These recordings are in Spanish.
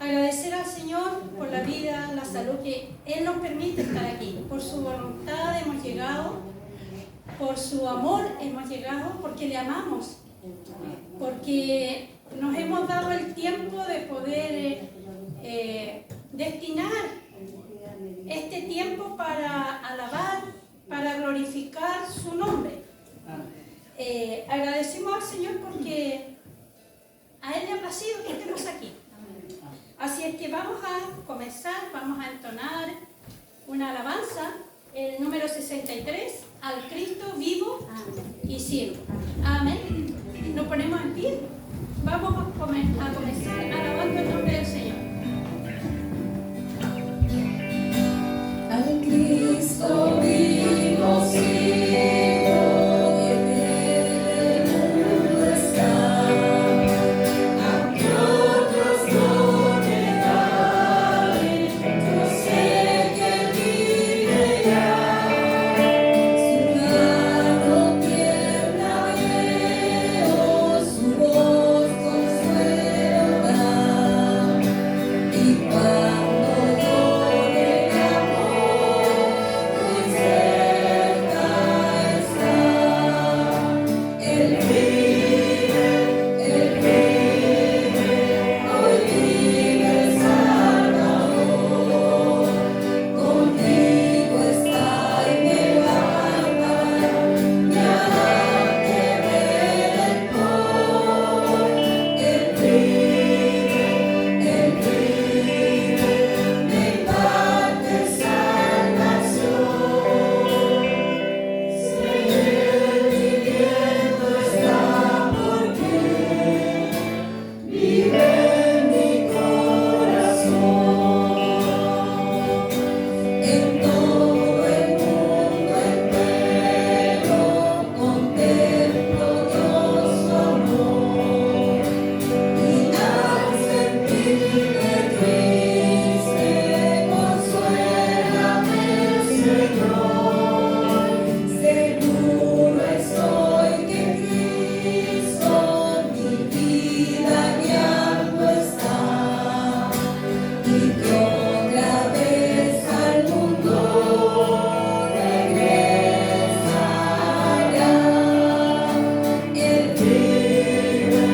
Agradecer al Señor por la vida, la salud que Él nos permite estar aquí. Por su voluntad hemos llegado, por su amor hemos llegado, porque le amamos. Porque nos hemos dado el tiempo de poder destinar este tiempo para alabar, para glorificar su nombre. Agradecemos al Señor porque a Él le ha placido que estemos aquí. Así es que vamos a comenzar, vamos a entonar una alabanza, el número 63, al Cristo vivo y sirvo. Amén. Nos ponemos en pie. Vamos a comenzar alabando el nombre del Señor. Al Cristo vivo sirvo, y en Él el mundo está. Aunque otros no negaren, yo sé que vive ya. Su mano tierna veo, su voz consuelo da. Y cuando llore de amor, muy cerca está. Él vive, hoy vive el Salvador. Conmigo está y me guarda, me hará temer el temor. Él vive, me imparte salvación. Seguir viviendo está porque vive en mi corazón. En todo el mundo entero contemplo yo su amor. Y al sentirme triste, consuélame, Señor. Seguro estoy que Cristo mi vida guiando está. Y que otra vez al mundo regresará. Él vive,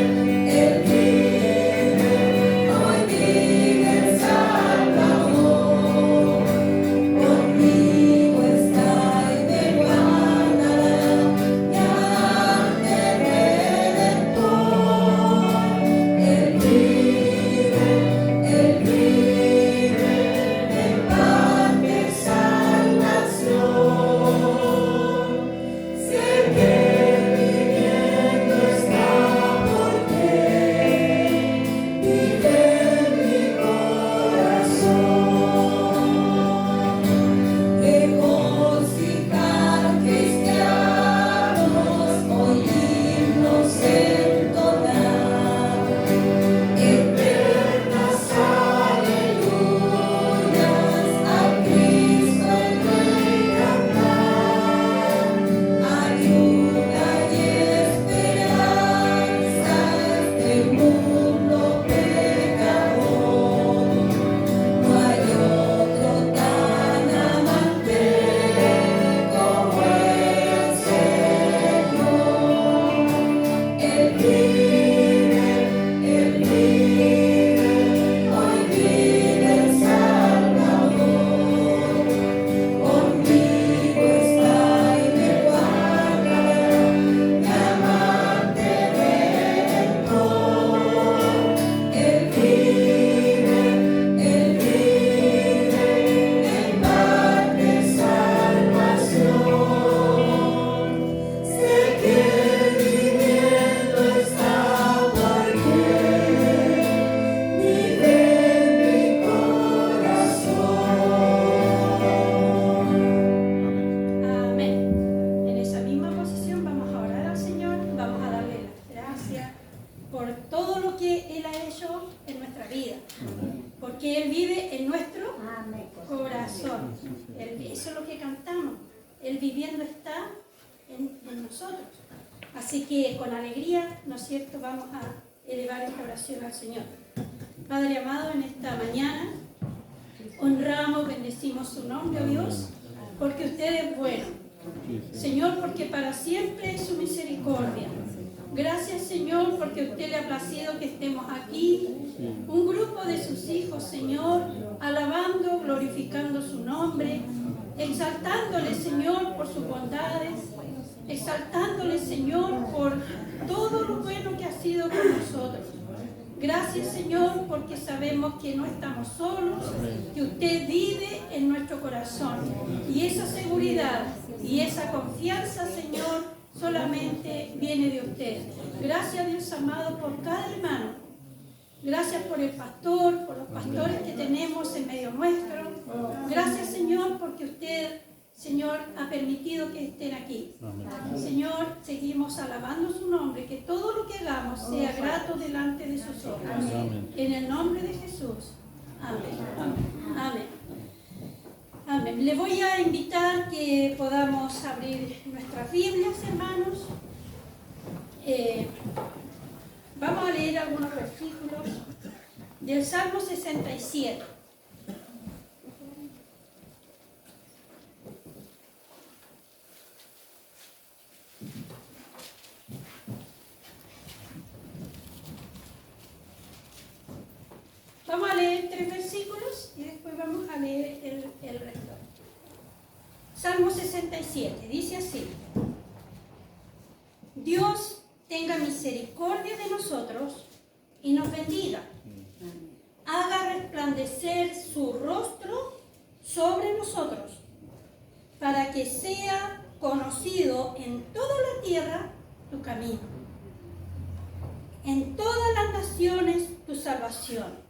hoy vive el Salvador. Conmigo está y me guardará, me hará temer Redentor. Él vive, me imparte salvación. Sé que viviendo está porque vive en mi corazón. Regocijar cristianos, hoy himnos entonar, eternas aleluyas a Cristo el Rey cantar. Ayuda y esperanza este mundo pecador. No hay otro tan amante como el Señor. Él vive, hoy vive el Salvador. Conmigo está y me guardará, mi amante Redentor. Él vive, me imparte salvación. Sé que viviendo está porque vive en mi corazón. Amén. En esa misma posición vamos a orar al Señor, vamos a darle las gracias por todo lo que Él ha hecho en nuestra vida, porque Él vive en nuestro corazón. Eso es lo que cantamos. Él viviendo está en nosotros. Así que con alegría, ¿no es cierto?, vamos a elevar esta oración al Señor. Padre amado, en esta mañana honramos, bendecimos su nombre, Dios, porque usted es bueno. Señor, porque para siempre es su misericordia. Gracias, Señor, porque a usted le ha placido que estemos aquí, un grupo de sus hijos, Señor, alabando, glorificando su nombre, exaltándole, Señor, por sus bondades, exaltándole, Señor, por todo lo bueno que ha sido con nosotros. Gracias, Señor, porque sabemos que no estamos solos, que usted vive en nuestro corazón. Y esa seguridad y esa confianza, Señor, solamente viene de usted. Gracias, Dios amado, por cada hermano. Gracias por el pastor, por los pastores que tenemos en medio nuestro. Gracias, Señor, porque usted, Señor, ha permitido que estén aquí. Señor, seguimos alabando su nombre, que todo lo que hagamos sea grato delante de sus ojos. En el nombre de Jesús. Amén. Amén. Amén. Le voy a invitar que podamos abrir nuestras Biblias, hermanos. Vamos a leer algunos versículos del Salmo 67. Vamos a leer 3 versículos y después vamos a leer el resto. Salmo 67, dice así: Dios tenga misericordia de nosotros y nos bendiga. Haga resplandecer su rostro sobre nosotros, para que sea conocido en toda la tierra tu camino, en todas las naciones tu salvación.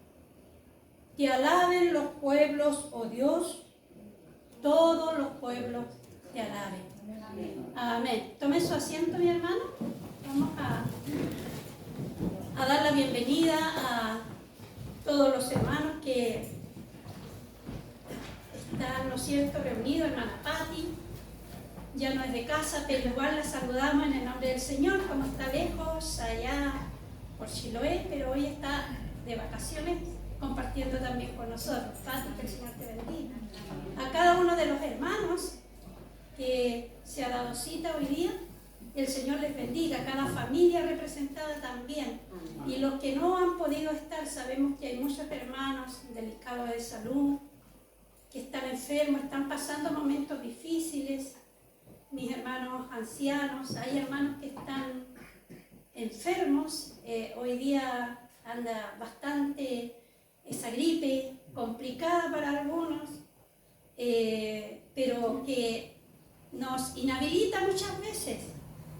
Te alaben los pueblos, oh Dios, todos los pueblos te alaben. Amén. Tome su asiento, mi hermano. Vamos a dar la bienvenida a todos los hermanos que están, ¿no es cierto?, reunidos. Hermana Patti, ya no es de casa, pero igual la saludamos en el nombre del Señor, como está lejos, allá por Chiloé, pero hoy está de vacaciones, compartiendo también con nosotros. Patti, que el Señor te bendiga. A cada uno de los hermanos que se ha dado cita hoy día, el Señor les bendiga. Cada familia representada también. Y los que no han podido estar, sabemos que hay muchos hermanos delicados de salud, que están enfermos, están pasando momentos difíciles. Mis hermanos ancianos, hay hermanos que están enfermos. Hoy día anda bastante esa gripe complicada para algunos, pero que nos inhabilita muchas veces.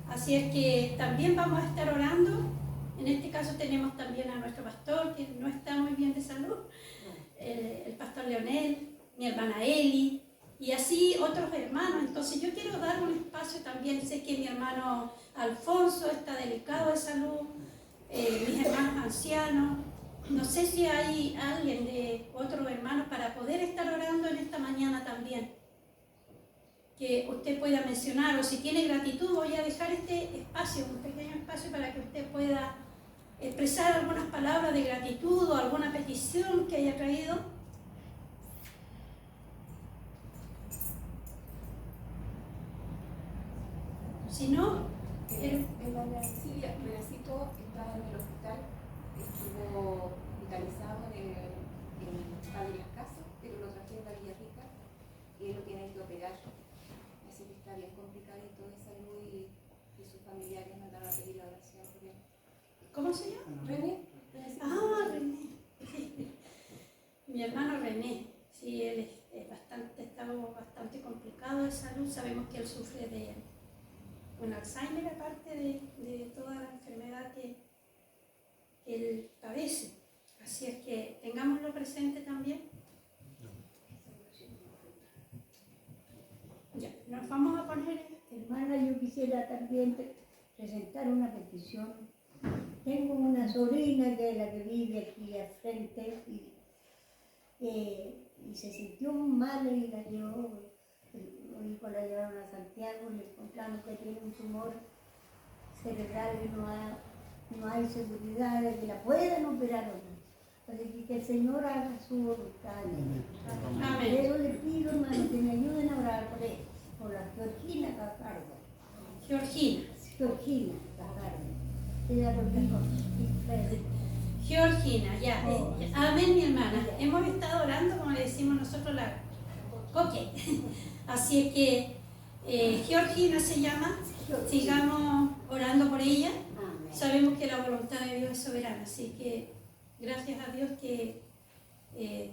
Así es que también vamos a estar orando. En este caso tenemos también a nuestro pastor, que no está muy bien de salud, el pastor Leonel, mi hermana Eli, y así otros hermanos. Entonces yo quiero dar un espacio también. Sé que mi hermano Alfonso está delicado de salud, mis hermanos ancianos. No sé si hay alguien de otros hermanos para poder estar orando en esta mañana también, que usted pueda mencionar, o si tiene gratitud. Voy a dejar este espacio, un pequeño espacio, para que usted pueda expresar algunas palabras de gratitud o alguna petición que haya traído. Si no, hermana Silvia, Renacito está en el hospital, estuvo hospitalizado en Padre Las Casas, pero lo trajeron a Villarrica y él lo tienen que operar. Así que está bien complicadito de salud y sus familiares mandaron a pedir la oración por él. ¿Cómo se llama? René. René. Sí. Mi hermano René, sí, él estaba bastante complicado de salud. Sabemos que él sufre de un Alzheimer, aparte de toda la enfermedad que él padece. Así es que tengámoslo presente también. Ya, nos vamos a poner. Hermana, yo quisiera también presentar una petición. Tengo una sobrina que es la que vive aquí al frente y se sintió muy mal y la llevó, los hijos la llevaron a Santiago, le encontraron que tiene un tumor cerebral y no hay seguridad de que la puedan operar o no. Así que el Señor haga su voluntad en él. Amén. Pero le pido, hermano, que me ayuden a orar por la Georgina Cacardo. Georgina. Georgina Cacardo. Ella lo que Georgina, ya. Amén, mi hermana. Hemos estado orando, como le decimos nosotros, la coque. Así es que Georgina se llama. Sigamos orando por ella. Sabemos que la voluntad de Dios es soberana, así que gracias a Dios que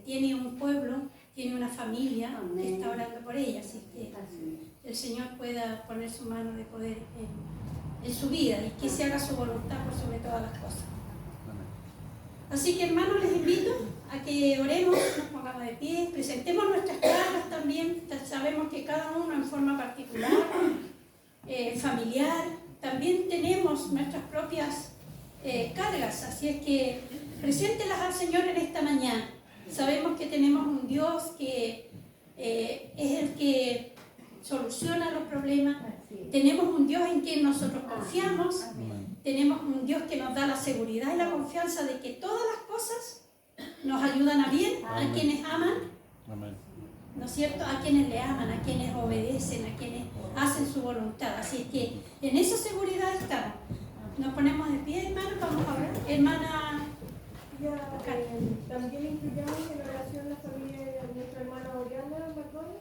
tiene un pueblo, tiene una familia que está orando por ella, así que el Señor pueda poner su mano de poder en su vida y que se haga su voluntad por sobre todas las cosas. Así que hermanos, les invito a que oremos, nos pongamos de pie, presentemos nuestras cargas también. Sabemos que cada uno en forma particular, familiar, también tenemos nuestras propias cargas, así es que preséntelas al Señor en esta mañana. Sabemos que tenemos un Dios que es el que soluciona los problemas, tenemos un Dios en quien nosotros confiamos, tenemos un Dios que nos da la seguridad y la confianza de que todas las cosas nos ayudan a bien a quienes aman, ¿no es cierto? A quienes le aman, a quienes obedecen, a quienes hacen su voluntad. Así es que en esa seguridad estamos. Nos ponemos de pie, hermanos, vamos a orar. Hermana, también incluyamos en oración la familia de nuestra hermana Oriana Marconi.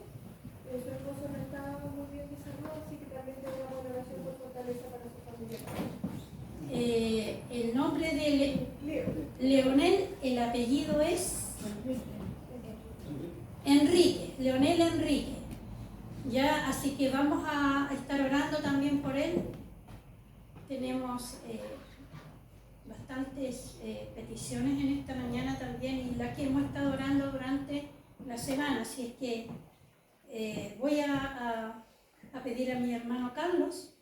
Su esposo no está muy bien de salud, así que también tenemos una oración por fortaleza para su familia. el nombre de Leonel, el apellido es Enrique, Leonel Enrique. Ya, así que vamos a estar orando también por él. Tenemos bastantes peticiones en esta mañana también y la que hemos estado orando durante la semana. Así es que voy a pedir a mi hermano Carlos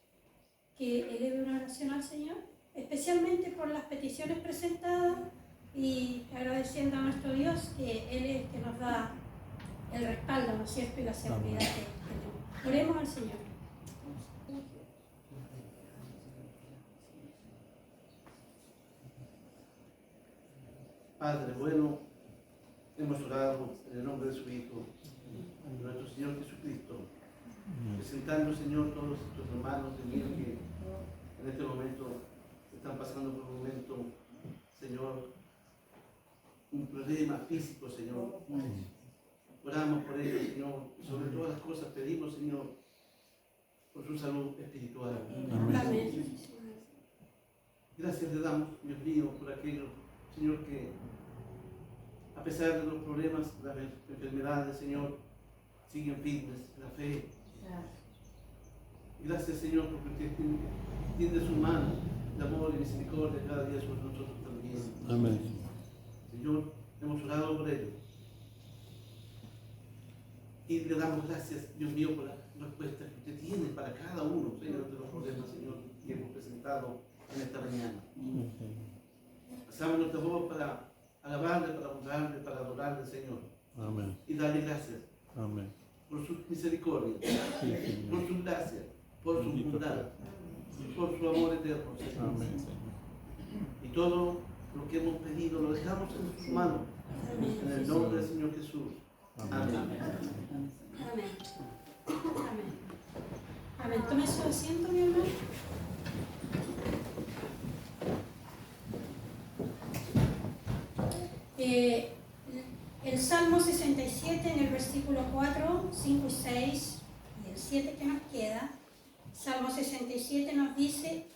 que eleve una oración al Señor, especialmente por las peticiones presentadas y agradeciendo a nuestro Dios que Él es el que nos da el respaldo, ¿no es cierto?, y la seguridad que tenemos. Oremos al Señor. Padre bueno, hemos orado en el nombre de su Hijo, nuestro Señor Jesucristo, presentando, Señor, todos estos hermanos de mí que en este momento están pasando por un momento, Señor, un problema físico, Señor. Oramos por ellos, Señor, y sobre todas las cosas pedimos, Señor, por su salud espiritual. Amén. Gracias le damos, Dios mío, por aquello, Señor, que a pesar de los problemas, las enfermedades, Señor, siguen firmes en la fe. Gracias, Señor, porque usted tiende su mano de amor y misericordia cada día sobre nosotros también. Amén. Señor, hemos orado por ellos. Y le damos gracias, Dios mío, por la respuesta que usted tiene para cada uno, Señor, de los problemas, Señor, que hemos presentado en esta mañana. Pasamos nuestra voz para alabarle, para honrarle, para adorarle, Señor. Amén. Y darle gracias Amén. por su misericordia, Sí, por Señor. su gracia, por su bondad, por su amor eterno, Señor. Amén, Señor. Y todo lo que hemos pedido lo dejamos en sus manos, en el nombre del Señor Jesús. Amén. Amén. Amén. Amén. Tome su asiento, mi hermano. El Salmo 67 en el versículo 4, 5 y 6 y el 7 que nos queda, Salmo 67 nos dice: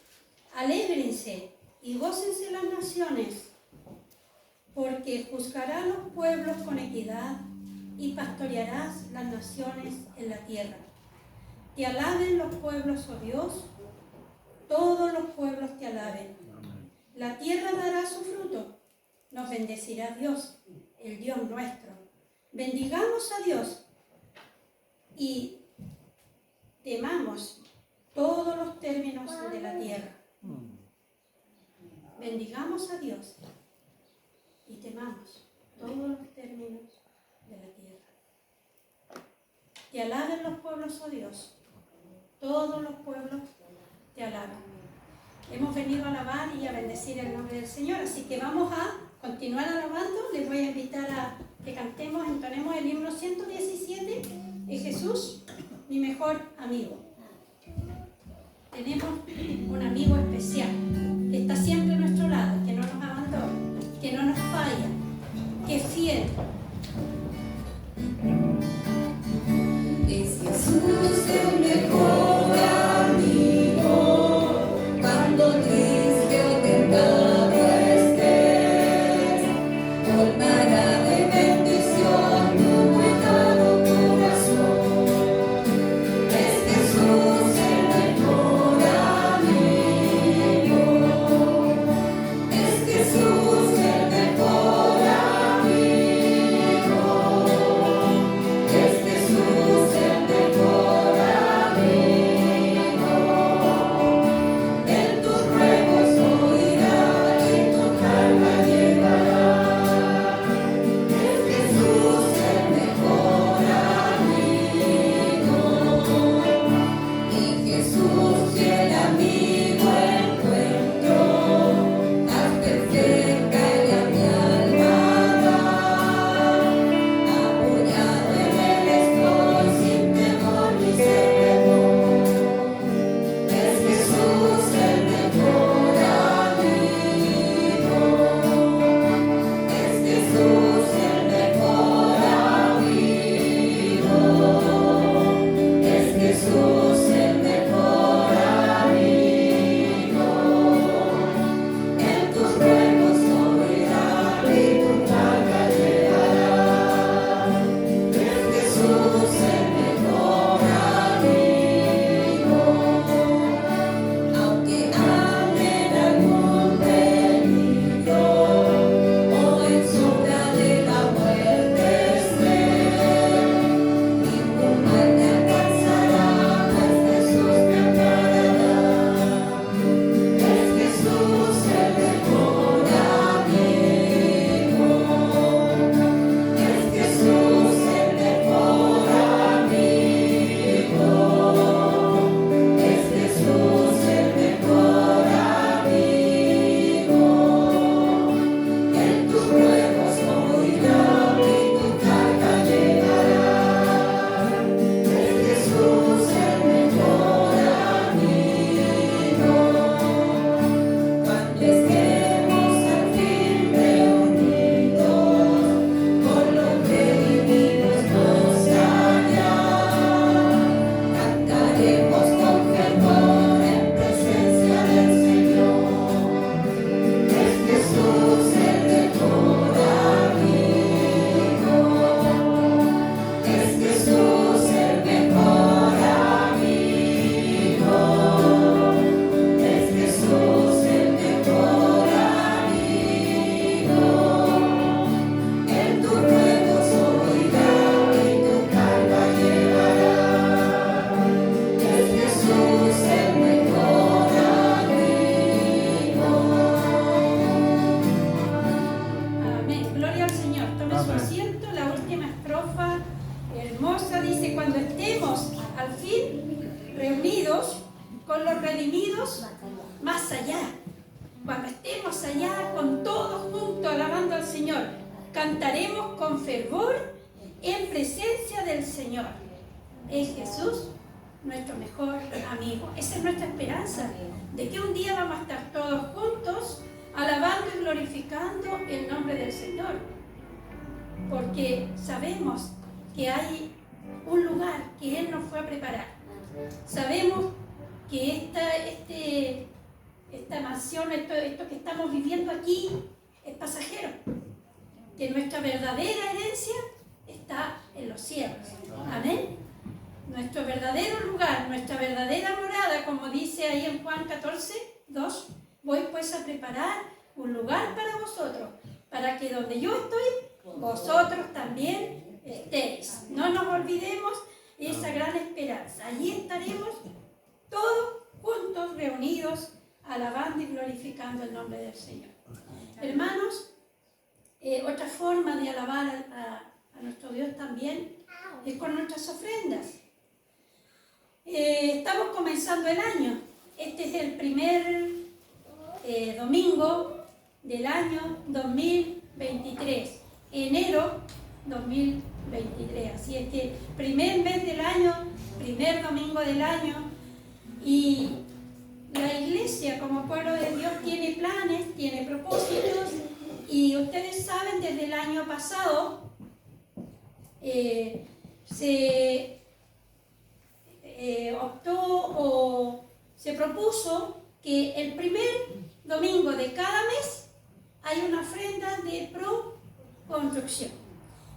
alégrense y gócense las naciones, porque juzgará a los pueblos con equidad y pastorearás las naciones en la tierra. Te alaben los pueblos, oh Dios, todos los pueblos te alaben. La tierra dará su fruto, nos bendecirá Dios, el Dios nuestro. Bendigamos a Dios y temamos todos los términos de la tierra. Bendigamos a Dios y temamos todos los términos de la tierra. Te alaben los pueblos, oh Dios, todos los pueblos te alaban. Hemos venido a alabar y a bendecir el nombre del Señor, así que vamos a continuar alabando, les voy a invitar a que cantemos, entonemos el himno 117, de Jesús, mi mejor amigo. Tenemos un amigo especial, que está siempre a nuestro lado, que no nos abandona, que no nos falla, que es fiel. Es Jesús el mejor amigo, cuando triste o tentado estés, colmará de bendición tu cuidado corazón. Es Jesús el mejor amigo, es Jesús el mejor amigo, es Jesús el mejor amigo. En tus ruegos oirá y tu carga llevará. Es Jesús el mejor amigo, y Jesús y el amigo encuentro, paz perfecta y a mi alma da. Apoyado en él estoy, sin temor ni temor. Es Jesús el mejor amigo, es Jesús el mejor amigo, es Jesús el mejor amigo. En tus ruegos oirá y tu carga llevará. Es Jesús el mejor amigo. Aunque ande en algún peligro o en sombra de la muerte esté, ningún mal te alcanzará, pues Jesús me amparará. Es Jesús el mejor amigo, es Jesús el mejor amigo, es Jesús el mejor amigo. En tus ruegos oirá y tu carga llevará. Es Jesús el mejor amigo. Cuando estemos al fin reunidos, con lo que vivimos nos hallará. Cantaremos con fervor en presencia del Señor. Es Jesús el mejor amigo, es Jesús el mejor amigo, es Jesús el mejor amigo. En tus ruegos oirá y tu carga llevará. Es Jesús el mejor amigo. Amén. Gloria al Señor. Tome su Amén. asiento. La última estrofa hermosa dice: cuando estemos al fin reunidos con los redimidos más allá. Cuando estemos allá con todos juntos alabando al Señor, cantaremos con fervor en presencia del Señor. Es Jesús nuestro mejor amigo. Esa es nuestra esperanza, de que un día vamos a estar todos juntos alabando y glorificando el nombre del Señor. Porque sabemos que hay un lugar que Él nos fue a preparar. Sabemos que esta mansión, esto que estamos viviendo aquí, es pasajero. Que nuestra verdadera herencia está en los cielos. Amén. Nuestro verdadero lugar, nuestra verdadera morada, como dice ahí en Juan 14, 2, voy pues a preparar un lugar para vosotros, para que donde yo estoy, vosotros también estéis. No nos olvidemos de esa gran esperanza. Allí estaremos todos juntos, reunidos, alabando y glorificando el nombre del Señor. Hermanos, otra forma de alabar a nuestro Dios también es con nuestras ofrendas. Estamos comenzando el año. Este es el primer domingo del año 2020. 2023, enero 2023. Así es que primer mes del año, primer domingo del año, y la iglesia como pueblo de Dios tiene planes, tiene propósitos, y ustedes saben, desde el año pasado se optó o se propuso que el primer domingo de cada mes hay una ofrenda de pro-construcción.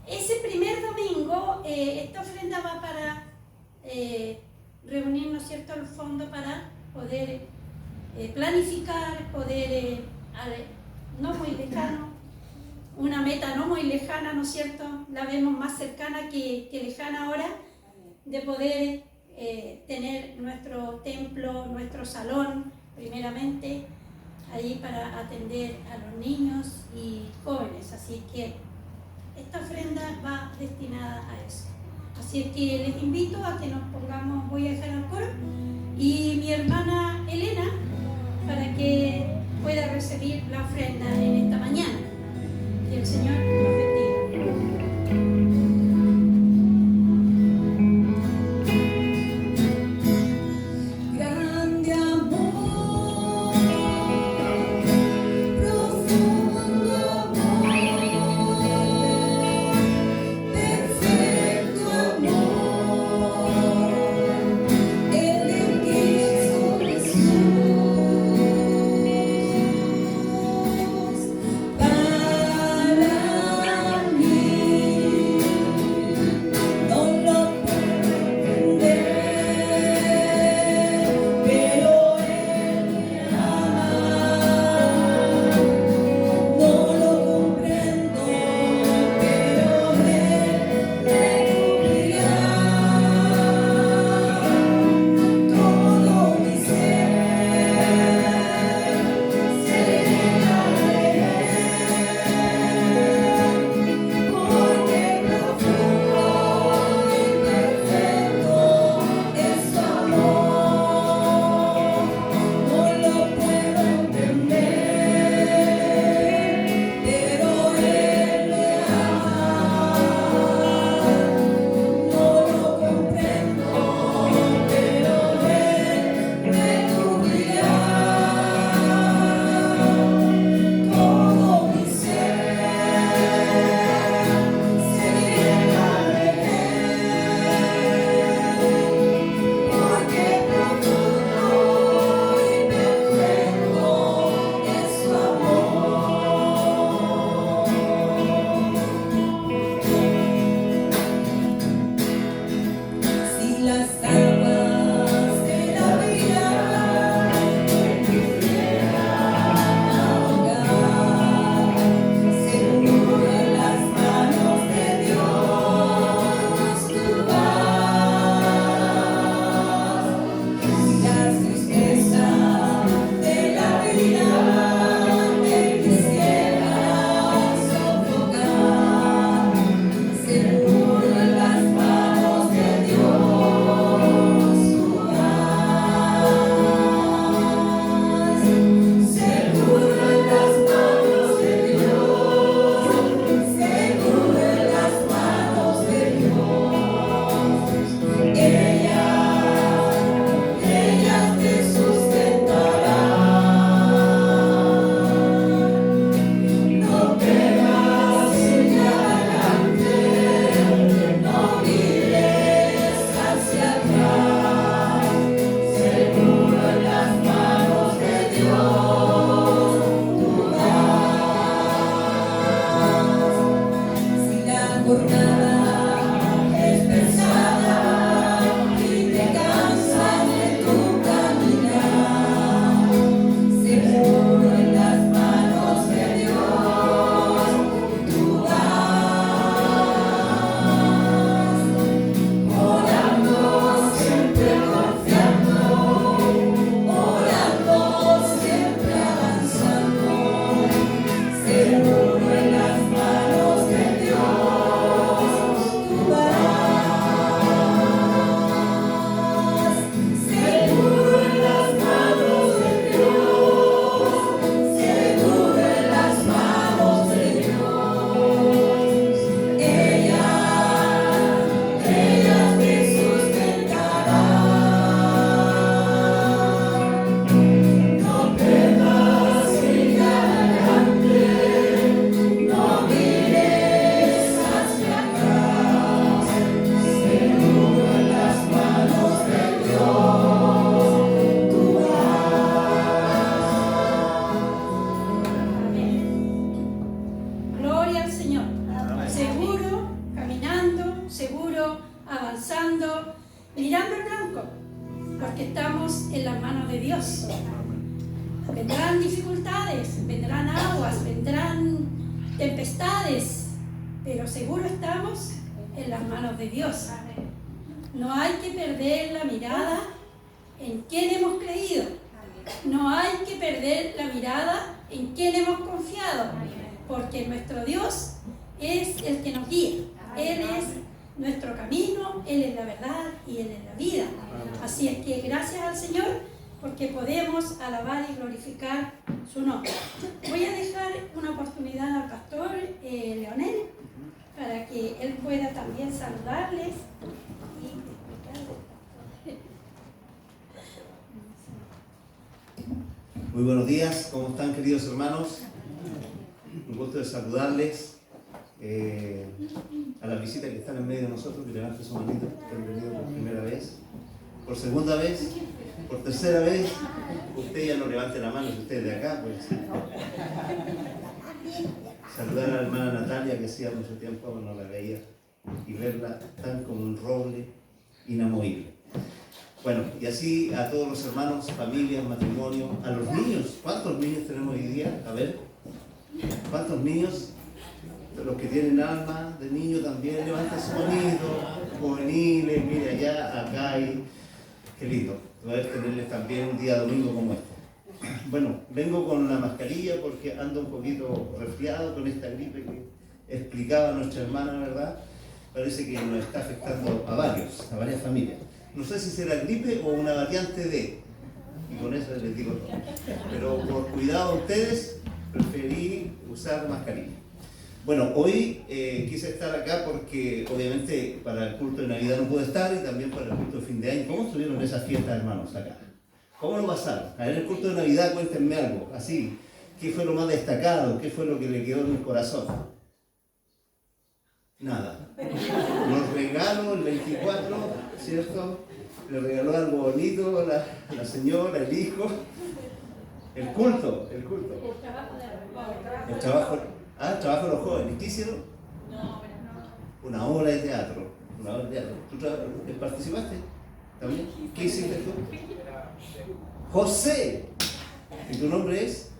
Ese primer domingo, esta ofrenda va para reunir, ¿no es cierto?, el fondo para poder planificar, poder, no muy lejano, una meta no muy lejana, ¿no es cierto?, la vemos más cercana que lejana ahora, de poder tener nuestro templo, nuestro salón, primeramente, ahí para atender a los niños y jóvenes. Así que esta ofrenda va destinada a eso. Así es que les invito a que nos pongamos, voy a dejar al coro, y mi hermana Elena, para que pueda recibir la ofrenda en esta mañana. Que el Señor nos bendiga. Grande amor, profundo amor, perfecto amor, el de Cristo Jesús, para mí. No lo puedo entender, pero Él me ama. No lo comprendo, pero Él me cubrirá. Todo mi ser se alegra, porque profundo y perfecto es su amor. No lo puedo entender, pero Él me ama. No lo comprendo, pero Él me cubrirá. Todo mi ser se llena de Él, porque profundo y perfecto es su amor. Si las aguas de la vida me quisieran ahogar, seguro en las manos de Dios tú vas. Si las tristezas de la vida me quisieran sofocar, seguro en las manos de Dios tú vas. Seguro en las manos de Dios, seguro en las manos de Dios. Ellas te sustentarán. No temas, sigue adelante, no mires hacia atrás. Seguro en las manos de Dios tú vas. Si la jornada es pesada y te cansas de tu caminar, seguro en las manos de Dios tú vas. Orando siempre confiando, orando siempre avanzando, seguro en las manos de Dios mirando el blanco, porque estamos en las manos de Dios. Vendrán dificultades, vendrán aguas, vendrán tempestades, pero seguro estamos en las manos de Dios. No hay que perder la mirada en quién hemos creído. No hay que perder la mirada en quién hemos confiado, porque nuestro Dios es el que nos guía. Él es nuestro camino, Él es la verdad y Él es la vida. Así es que gracias al Señor porque podemos alabar y glorificar su nombre. Voy a dejar una oportunidad al pastor Leonel para que él pueda también saludarles y explicarles. Muy buenos días, ¿cómo están, queridos hermanos? Un gusto de saludarles. A la visita que están en medio de nosotros, que levanten su manito, que han venido por primera vez, por segunda vez, por tercera vez. Usted ya no levante la mano, si usted es de acá, pues. Saludar a la hermana Natalia, que hacía mucho tiempo no la veía, y verla tan como un roble inamovible. Bueno, y así a todos los hermanos, familias, matrimonios, a los niños. ¿Cuántos niños tenemos hoy día? A ver, ¿cuántos niños? Los que tienen alma de niño también, levanten su manito, juveniles, mire allá, acá y qué lindo, poder tenerles también un día domingo como este. Bueno, vengo con la mascarilla porque ando un poquito resfriado con esta gripe que explicaba nuestra hermana, ¿verdad? Parece que nos está afectando a varias familias. No sé si será gripe o una variante de, y con eso les digo todo. Pero por cuidado de ustedes, preferí usar mascarilla. Bueno, hoy quise estar acá porque obviamente para el culto de Navidad no pude estar y también para el culto de fin de año. ¿Cómo estuvieron esas fiestas, hermanos, acá? ¿Cómo lo pasaron? A ver, el culto de Navidad, cuéntenme algo, así. ¿Qué fue lo más destacado? ¿Qué fue lo que le quedó en el corazón? Nada. Los regalos, el 24, ¿cierto? Le regaló algo bonito la señora, el hijo. El culto. El trabajo. Ah, el trabajo de los jóvenes. ¿Qué hicieron? Una obra de teatro. ¿Tú participaste también? ¿Qué hiciste tú? José. ¿Y tu nombre es?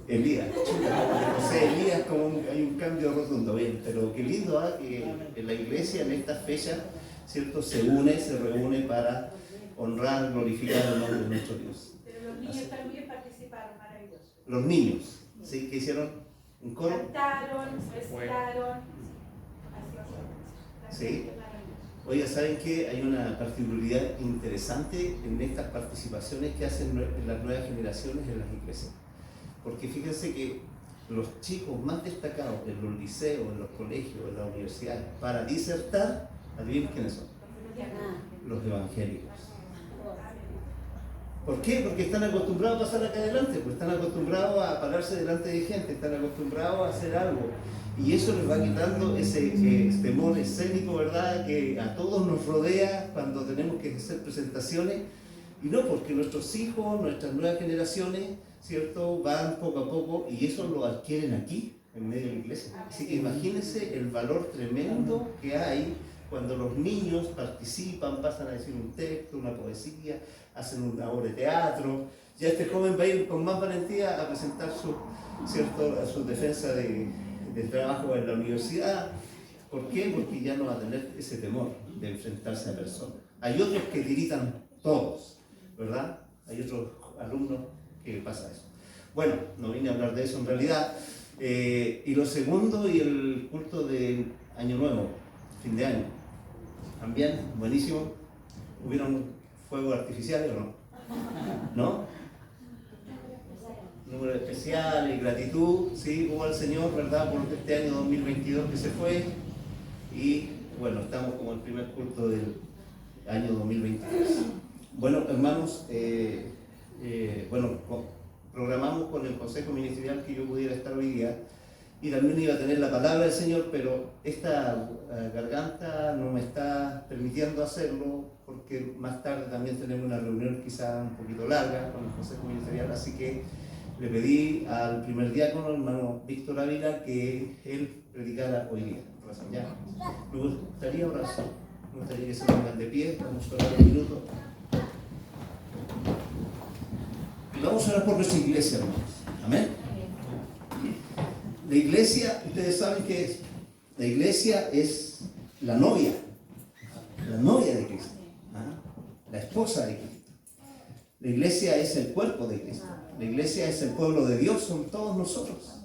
Elías. José Elías, hay un cambio rotundo. Bien, pero qué lindo que en la iglesia en estas fechas, ¿cierto? Se reúne para honrar, glorificar el nombre de nuestro Dios. Pero los niños también participaron, maravilloso. Los niños, ¿sí? ¿Qué hicieron? ¿Un coro? Cantaron, recitaron. Sí. Oye, ¿saben qué? Hay una particularidad interesante en estas participaciones que hacen en las nuevas generaciones en las iglesias. Porque fíjense que los chicos más destacados en los liceos, en los colegios, en las universidades, para disertar, adivinen quiénes son. Los evangélicos. ¿Por qué? Porque están acostumbrados a pasar acá adelante, pues están acostumbrados a pararse delante de gente, están acostumbrados a hacer algo. Y eso les va quitando ese temor escénico, ¿verdad?, que a todos nos rodea cuando tenemos que hacer presentaciones. Y no, porque nuestros hijos, nuestras nuevas generaciones, ¿cierto?, van poco a poco y eso lo adquieren aquí, en medio de la iglesia. Así que imagínense el valor tremendo que hay cuando los niños participan, pasan a decir un texto, una poesía, hacen una obra de teatro. Ya este joven va a ir con más valentía a presentar su defensa de trabajo en la universidad. ¿Por qué? Porque ya no va a tener ese temor de enfrentarse a personas. Hay otros que tiritan todos, ¿verdad? Hay otros alumnos que pasa eso. Bueno, no vine a hablar de eso en realidad. Y lo segundo, y el culto de Año Nuevo, fin de año. También, buenísimo. ¿Hubieron fuegos artificiales o no? ¿No? Números especiales, gratitud, sí, hubo al Señor, ¿verdad?, por este año 2022 que se fue. Y bueno, estamos como el primer culto del año 2023. Bueno, hermanos, programamos con el Consejo Ministerial que yo pudiera estar hoy día y también iba a tener la palabra del Señor, pero esta garganta no me está permitiendo hacerlo porque más tarde también tenemos una reunión quizá un poquito larga con el Consejo Ministerial, así que le pedí al primer diácono, el hermano Víctor Ávila, que él predicara hoy día. ¿Ya? Me gustaría orar. Me gustaría que se pongan de pie, vamos a orar un minuto. Y vamos a orar por nuestra iglesia, hermanos. Amén. La iglesia, ustedes saben qué es. La iglesia es la novia de Cristo, la esposa de Cristo. La iglesia es el cuerpo de Cristo. La iglesia es el pueblo de Dios, son todos nosotros.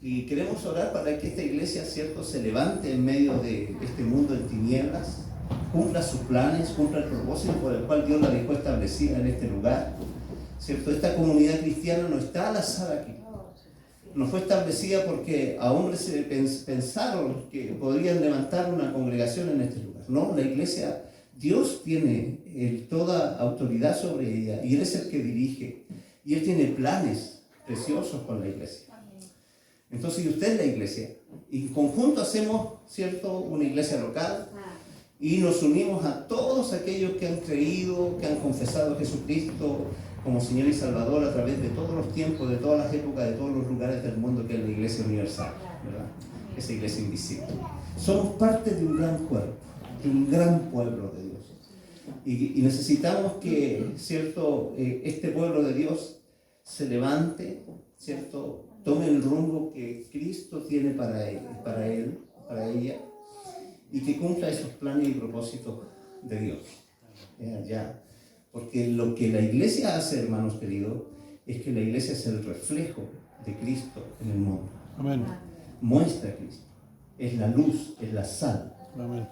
Y queremos orar para que esta iglesia, ¿cierto?, se levante en medio de este mundo en tinieblas, cumpla sus planes, cumpla el propósito por el cual Dios la dejó establecida en este lugar, ¿cierto? Esta comunidad cristiana no está al azar aquí. No fue establecida porque a hombres se pensaron que podrían levantar una congregación en este lugar. No, la iglesia, Dios tiene toda autoridad sobre ella y Él es el que dirige. Y Él tiene planes preciosos con la iglesia. Entonces, usted es la iglesia. Y en conjunto hacemos, ¿cierto?, una iglesia local. Y nos unimos a todos aquellos que han creído, que han confesado a Jesucristo como Señor y Salvador a través de todos los tiempos, de todas las épocas, de todos los lugares del mundo, que es la iglesia universal, ¿verdad? Esa iglesia invisible. Somos parte de un gran cuerpo, de un gran pueblo de Dios. Y necesitamos que, ¿cierto?, este pueblo de Dios se levante, ¿cierto?, tome el rumbo que Cristo tiene para él, para ella, y que cumpla esos planes y propósitos de Dios. Ya. Porque lo que la iglesia hace, hermanos queridos, es que la iglesia es el reflejo de Cristo en el mundo. Amén. Muestra a Cristo. Es la luz, es la sal. Amén.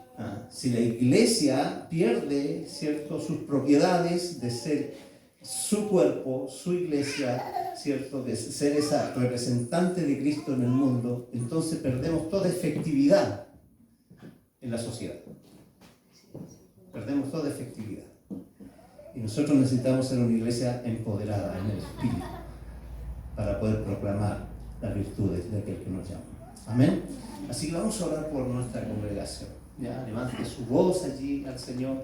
Si la iglesia pierde, ¿cierto?, sus propiedades de ser su cuerpo, su iglesia, ¿cierto?, de ser esa representante de Cristo en el mundo, entonces perdemos toda efectividad en la sociedad. Perdemos toda efectividad. Y nosotros necesitamos ser una iglesia empoderada en el Espíritu para poder proclamar las virtudes de aquel que nos llama. Amén. Así que vamos a orar por nuestra congregación. Ya, levante su voz allí al Señor,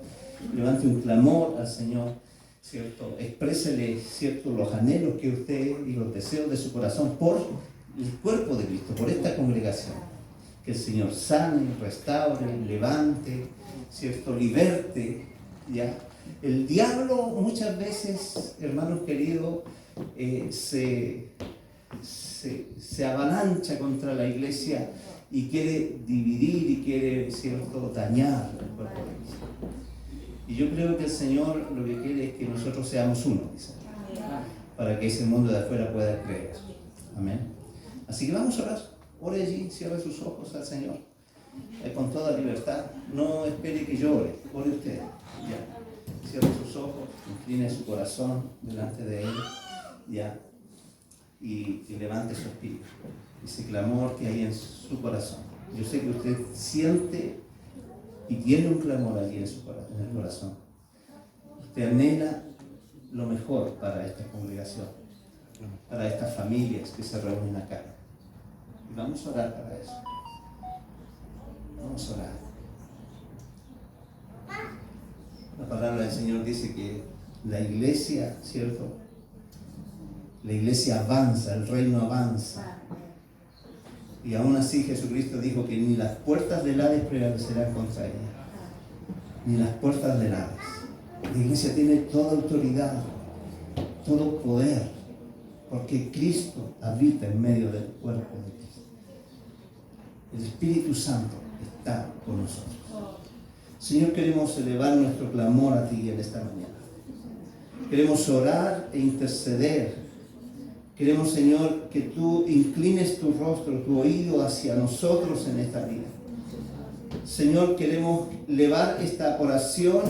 levante un clamor al Señor, ¿cierto? Exprésele, ¿cierto?, los anhelos que usted y los deseos de su corazón por el cuerpo de Cristo, por esta congregación. Que el Señor sane, restaure, levante, ¿cierto?, liberte, ¿ya? El diablo muchas veces, hermanos queridos, se avalancha contra la iglesia y quiere dividir y quiere, ¿cierto?, dañar el cuerpo de Cristo. Y yo creo que el Señor lo que quiere es que nosotros seamos uno, dice, para que ese mundo de afuera pueda creer. Amén. Así que vamos a orar. Ore allí, cierre sus ojos al Señor con toda libertad. No espere que yo ore, ore usted. Ya. Cierre sus ojos, incline su corazón delante de Él, ya, y levante su espíritu, ese clamor que hay en su corazón. Yo sé que usted siente y tiene un clamor allí en el corazón. Usted anhela lo mejor para esta congregación, para estas familias que se reúnen acá. Y vamos a orar para eso. Vamos a orar. La palabra del Señor dice que la iglesia, ¿cierto?, la iglesia avanza, el reino avanza. Y aún así Jesucristo dijo que ni las puertas del Hades prevalecerán contra ella. Ni las puertas del Hades. La iglesia tiene toda autoridad, todo poder, porque Cristo habita en medio del cuerpo de Cristo. El Espíritu Santo está con nosotros. Señor, queremos elevar nuestro clamor a ti en esta mañana. Queremos orar e interceder. Queremos, Señor, que tú inclines tu rostro, tu oído hacia nosotros en esta vida. Señor, queremos elevar esta oración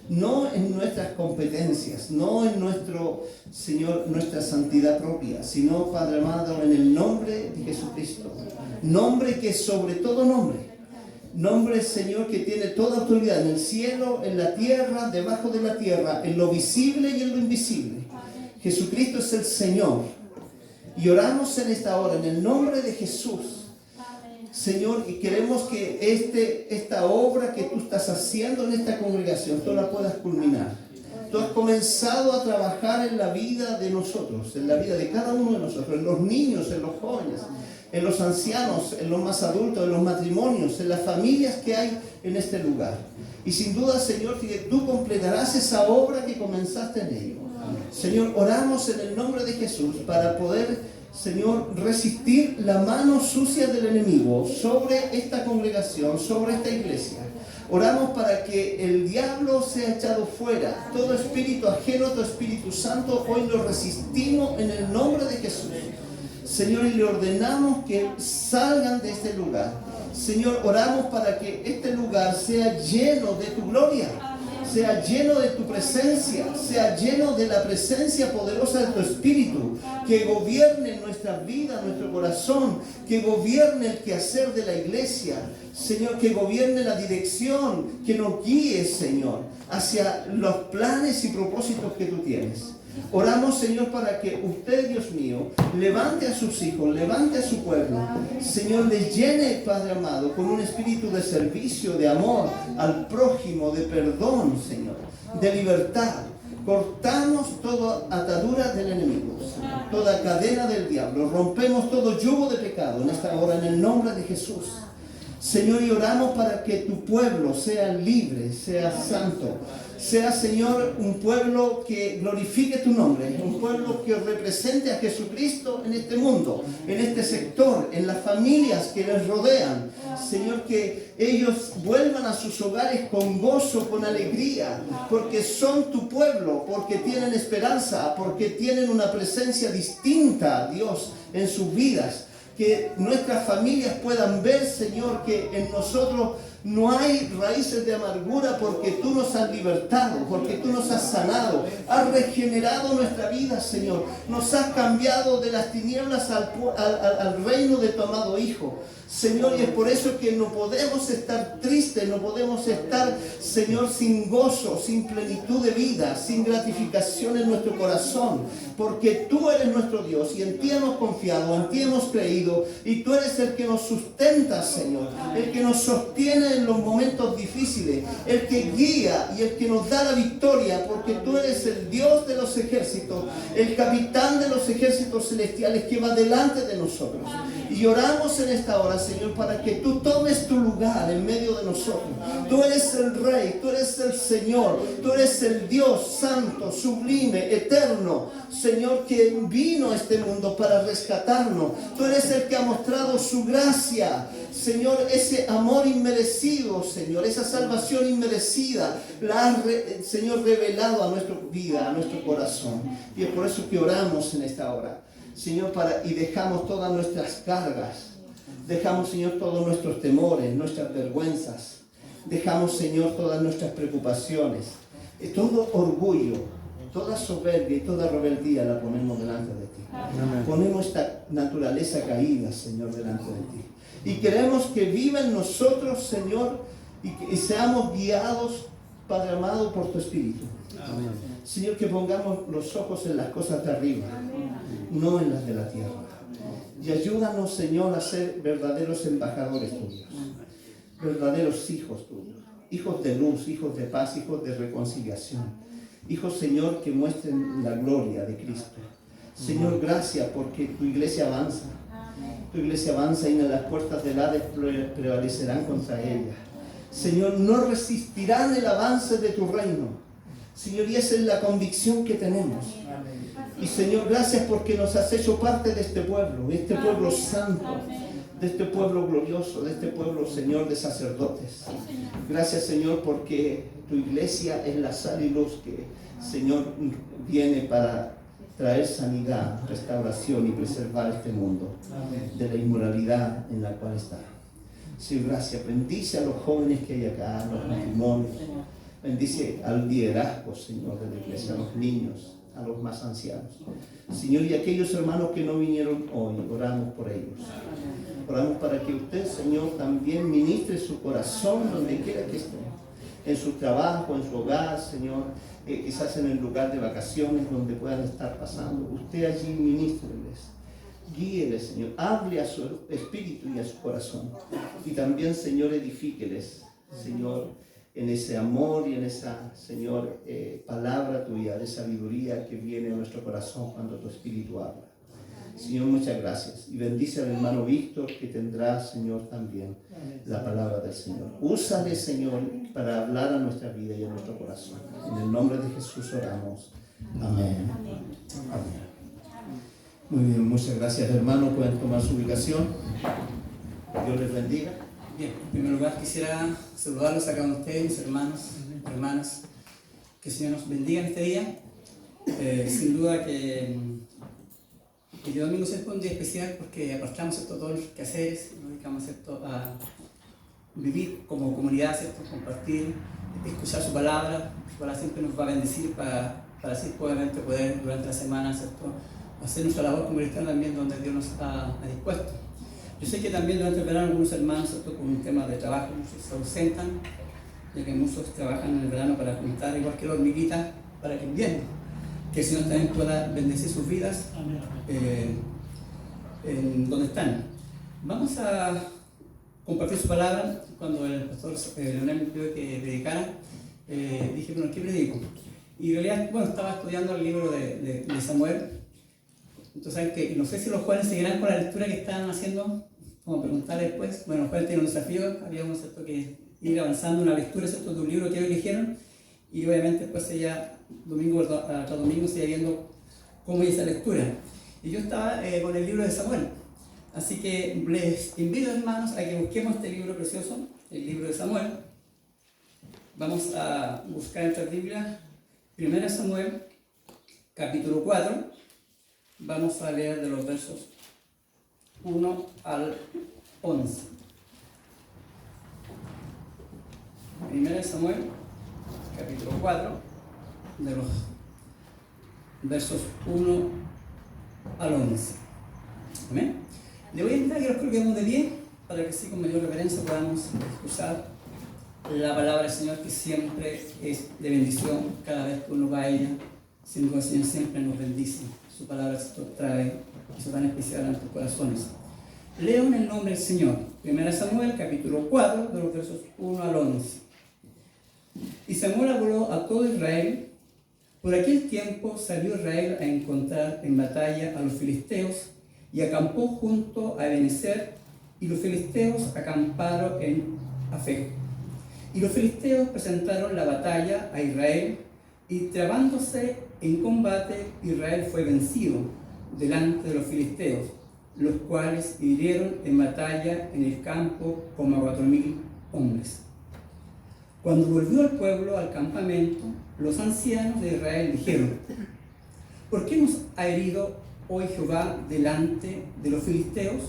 no en nuestras competencias, no en nuestra santidad propia, sino, Padre amado, en el nombre de Jesucristo. Nombre que es sobre todo nombre. Nombre, Señor, que tiene toda autoridad en el cielo, en la tierra, debajo de la tierra, en lo visible y en lo invisible. Jesucristo es el Señor. Y oramos en esta hora en el nombre de Jesús. Señor, y queremos que esta obra que tú estás haciendo en esta congregación, tú la puedas culminar. Tú has comenzado a trabajar en la vida de nosotros, en la vida de cada uno de nosotros, en los niños, en los jóvenes, en los ancianos, en los más adultos, en los matrimonios, en las familias que hay en este lugar. Y sin duda, Señor, que tú completarás esa obra que comenzaste en ellos. Señor, oramos en el nombre de Jesús para poder, Señor, resistir la mano sucia del enemigo sobre esta congregación, sobre esta iglesia. Oramos para que el diablo sea echado fuera. Todo espíritu ajeno a tu Espíritu Santo, hoy lo resistimos en el nombre de Jesús. Señor, y le ordenamos que salgan de este lugar. Señor, oramos para que este lugar sea lleno de tu gloria, sea lleno de tu presencia, sea lleno de la presencia poderosa de tu Espíritu, que gobierne nuestra vida, nuestro corazón, que gobierne el quehacer de la iglesia, Señor, que gobierne la dirección, que nos guíe, Señor, hacia los planes y propósitos que tú tienes. Oramos, Señor, para que usted, Dios mío, levante a sus hijos, levante a su pueblo. Señor, les llene, Padre amado, con un espíritu de servicio, de amor al prójimo, de perdón, Señor, de libertad. Cortamos toda atadura del enemigo, Señor, toda cadena del diablo. Rompemos todo yugo de pecado en esta hora, en el nombre de Jesús. Señor, y oramos para que tu pueblo sea libre, sea santo, sea, Señor, un pueblo que glorifique tu nombre, un pueblo que represente a Jesucristo en este mundo, en este sector, en las familias que les rodean. Señor, que ellos vuelvan a sus hogares con gozo, con alegría, porque son tu pueblo, porque tienen esperanza, porque tienen una presencia distinta, Dios, en sus vidas. Que nuestras familias puedan ver, Señor, que en nosotros no hay raíces de amargura, porque tú nos has libertado, porque tú nos has sanado, has regenerado nuestra vida, Señor. Nos has cambiado de las tinieblas al reino de tu amado Hijo. Señor, y es por eso que no podemos estar tristes, no podemos estar, Señor, sin gozo, sin plenitud de vida, sin gratificación en nuestro corazón, porque tú eres nuestro Dios y en ti hemos confiado, en ti hemos creído, y tú eres el que nos sustenta, Señor, el que nos sostiene en los momentos difíciles, el que guía y el que nos da la victoria, porque tú eres el Dios de los ejércitos, el capitán de los ejércitos celestiales que va delante de nosotros. Y oramos en esta hora, Señor, para que tú tomes tu lugar en medio de nosotros. Tú eres el Rey, tú eres el Señor, tú eres el Dios santo, sublime, eterno, Señor, que vino a este mundo para rescatarnos. Tú eres el que ha mostrado su gracia, Señor, ese amor inmerecido, Señor, esa salvación inmerecida, la has, Señor, revelado a nuestra vida, a nuestro corazón. Y es por eso que oramos en esta hora, Señor, y dejamos todas nuestras cargas, dejamos, Señor, todos nuestros temores, nuestras vergüenzas, dejamos, Señor, todas nuestras preocupaciones, todo orgullo, toda soberbia y toda rebeldía la ponemos delante de ti. Amén. Ponemos esta naturaleza caída, Señor, delante de ti. Y queremos que viva en nosotros, Señor, y seamos guiados, Padre amado, por tu Espíritu. Amén. Señor, que pongamos los ojos en las cosas de arriba, no en las de la tierra. Y ayúdanos, Señor, a ser verdaderos embajadores tuyos, verdaderos hijos tuyos, hijos de luz, hijos de paz, hijos de reconciliación, hijos, Señor, que muestren la gloria de Cristo. Señor, gracias porque tu iglesia avanza. Tu iglesia avanza y las puertas del Hades prevalecerán contra ella. Señor, no resistirán el avance de tu reino. Señor, y esa es la convicción que tenemos. Y Señor, gracias porque nos has hecho parte de este pueblo santo, de este pueblo glorioso, de este pueblo, Señor, de sacerdotes. Gracias, Señor, porque tu iglesia es la sal y luz que, Señor, viene para traer sanidad, restauración y preservar este mundo de la inmoralidad en la cual está. Señor, gracias. Bendice a los jóvenes que hay acá, a los matrimonios. Bendice al liderazgo, Señor, de la iglesia, a los niños, a los más ancianos. Señor, y aquellos hermanos que no vinieron hoy, oramos por ellos. Oramos para que usted, Señor, también ministre su corazón donde quiera que esté. En su trabajo, en su hogar, Señor, quizás en el lugar de vacaciones donde puedan estar pasando. Usted allí ministreles, guíeles, Señor, hable a su espíritu y a su corazón. Y también, Señor, edifíqueles, Señor, en ese amor y en esa, Señor, palabra tuya de sabiduría que viene a nuestro corazón cuando tu Espíritu habla. Señor, muchas gracias. Y bendice al hermano Víctor, que tendrá, Señor, también la palabra del Señor. Úsale, Señor, para hablar a nuestra vida y a nuestro corazón. En el nombre de Jesús oramos. Amén. Amén. Muy bien, muchas gracias, hermano. Pueden tomar su ubicación. Dios les bendiga. Bien, en primer lugar quisiera saludarlos a cada uno de ustedes, mis hermanos, hermanas. Que el Señor nos bendiga en este día. Sin duda que el domingo es un día especial porque apartamos todos los quehaceres, nos dedicamos a vivir como comunidad, ¿cierto? Compartir, escuchar su palabra siempre nos va a bendecir para así obviamente poder durante la semana, ¿cierto? Hacer nuestra labor como cristianos también donde Dios nos ha dispuesto. Yo sé que también durante el verano algunos hermanos, ¿cierto? Con un tema de trabajo, muchos se ausentan, ya que muchos trabajan en el verano para juntar igual que la hormiguita para el invierno. Que el Señor también pueda bendecir sus vidas en donde están. Vamos a compartir su palabra. Cuando el pastor Leonel me pidió que predicara, dije, bueno, ¿qué predico? Y en realidad, bueno, estaba estudiando el libro de Samuel. Entonces, ¿saben qué? No sé si los jóvenes seguirán con la lectura que están haciendo, como preguntar después. Bueno, los jóvenes tienen un desafío, habíamos que ir avanzando en la lectura, ¿cierto? De un libro que ellos eligieron. Y obviamente después ella, domingo tras domingo, sigue viendo cómo es esa lectura. Y yo estaba con el libro de Samuel. Así que les invito, hermanos, a que busquemos este libro precioso, el libro de Samuel. Vamos a buscar en nuestra Biblia, 1 Samuel, capítulo 4. Vamos a leer de los versos 1 al 11. 1 Samuel, capítulo 4, de los versos 1 al 11. Amén. Le voy a invitar a que los coloquemos de pie para que así con mayor reverencia podamos escuchar la palabra del Señor, que siempre es de bendición cada vez que uno va a ella. Sin duda el Señor siempre nos bendice. Su palabra se trae eso tan especial a nuestros corazones. Leo en el nombre del Señor. 1 Samuel, capítulo 4, de los versos 1 al 11. Y Samuel habló a todo Israel. Por aquel tiempo salió Israel a encontrar en batalla a los filisteos y acampó junto a Ebenezer, y los filisteos acamparon en Afec. Y los filisteos presentaron la batalla a Israel, y trabándose en combate, Israel fue vencido delante de los filisteos, los cuales hirieron en batalla en el campo como a 4,000 hombres. Cuando volvió el pueblo al campamento, los ancianos de Israel dijeron: ¿por qué nos ha herido hoy Jehová delante de los filisteos?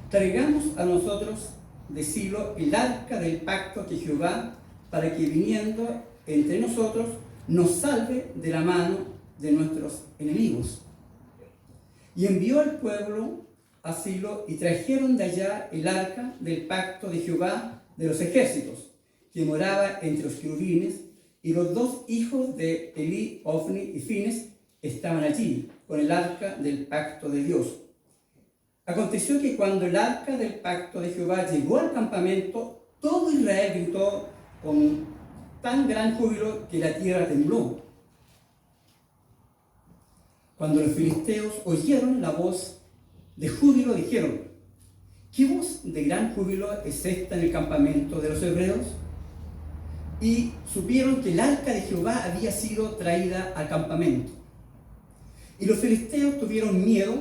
Traigamos a nosotros de Silo el arca del pacto de Jehová, para que viniendo entre nosotros nos salve de la mano de nuestros enemigos. Y envió al pueblo a Silo, y trajeron de allá el arca del pacto de Jehová de los ejércitos, que moraba entre los querubines, y los 2 hijos de Elí, Ofni y Fines estaban allí, con el arca del pacto de Dios. Aconteció que cuando el arca del pacto de Jehová llegó al campamento, todo Israel gritó con tan gran júbilo que la tierra tembló. Cuando los filisteos oyeron la voz de júbilo, dijeron: ¿qué voz de gran júbilo es esta en el campamento de los hebreos? Y supieron que el arca de Jehová había sido traída al campamento. Y los filisteos tuvieron miedo,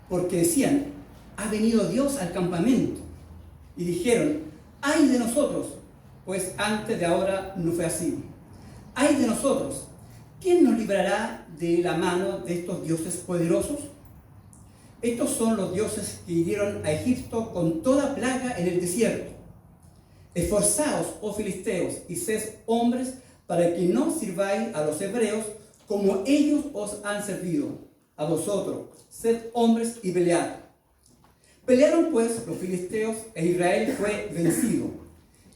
porque decían: ha venido Dios al campamento. Y dijeron: ¡ay de nosotros! Pues antes de ahora no fue así. ¡Ay de nosotros! ¿Quién nos librará de la mano de estos dioses poderosos? Estos son los dioses que hirieron a Egipto con toda plaga en el desierto. Esforzaos, oh filisteos, y sed hombres, para que no sirváis a los hebreos como ellos os han servido. A vosotros, sed hombres y pelead. Pelearon pues los filisteos, e Israel fue vencido.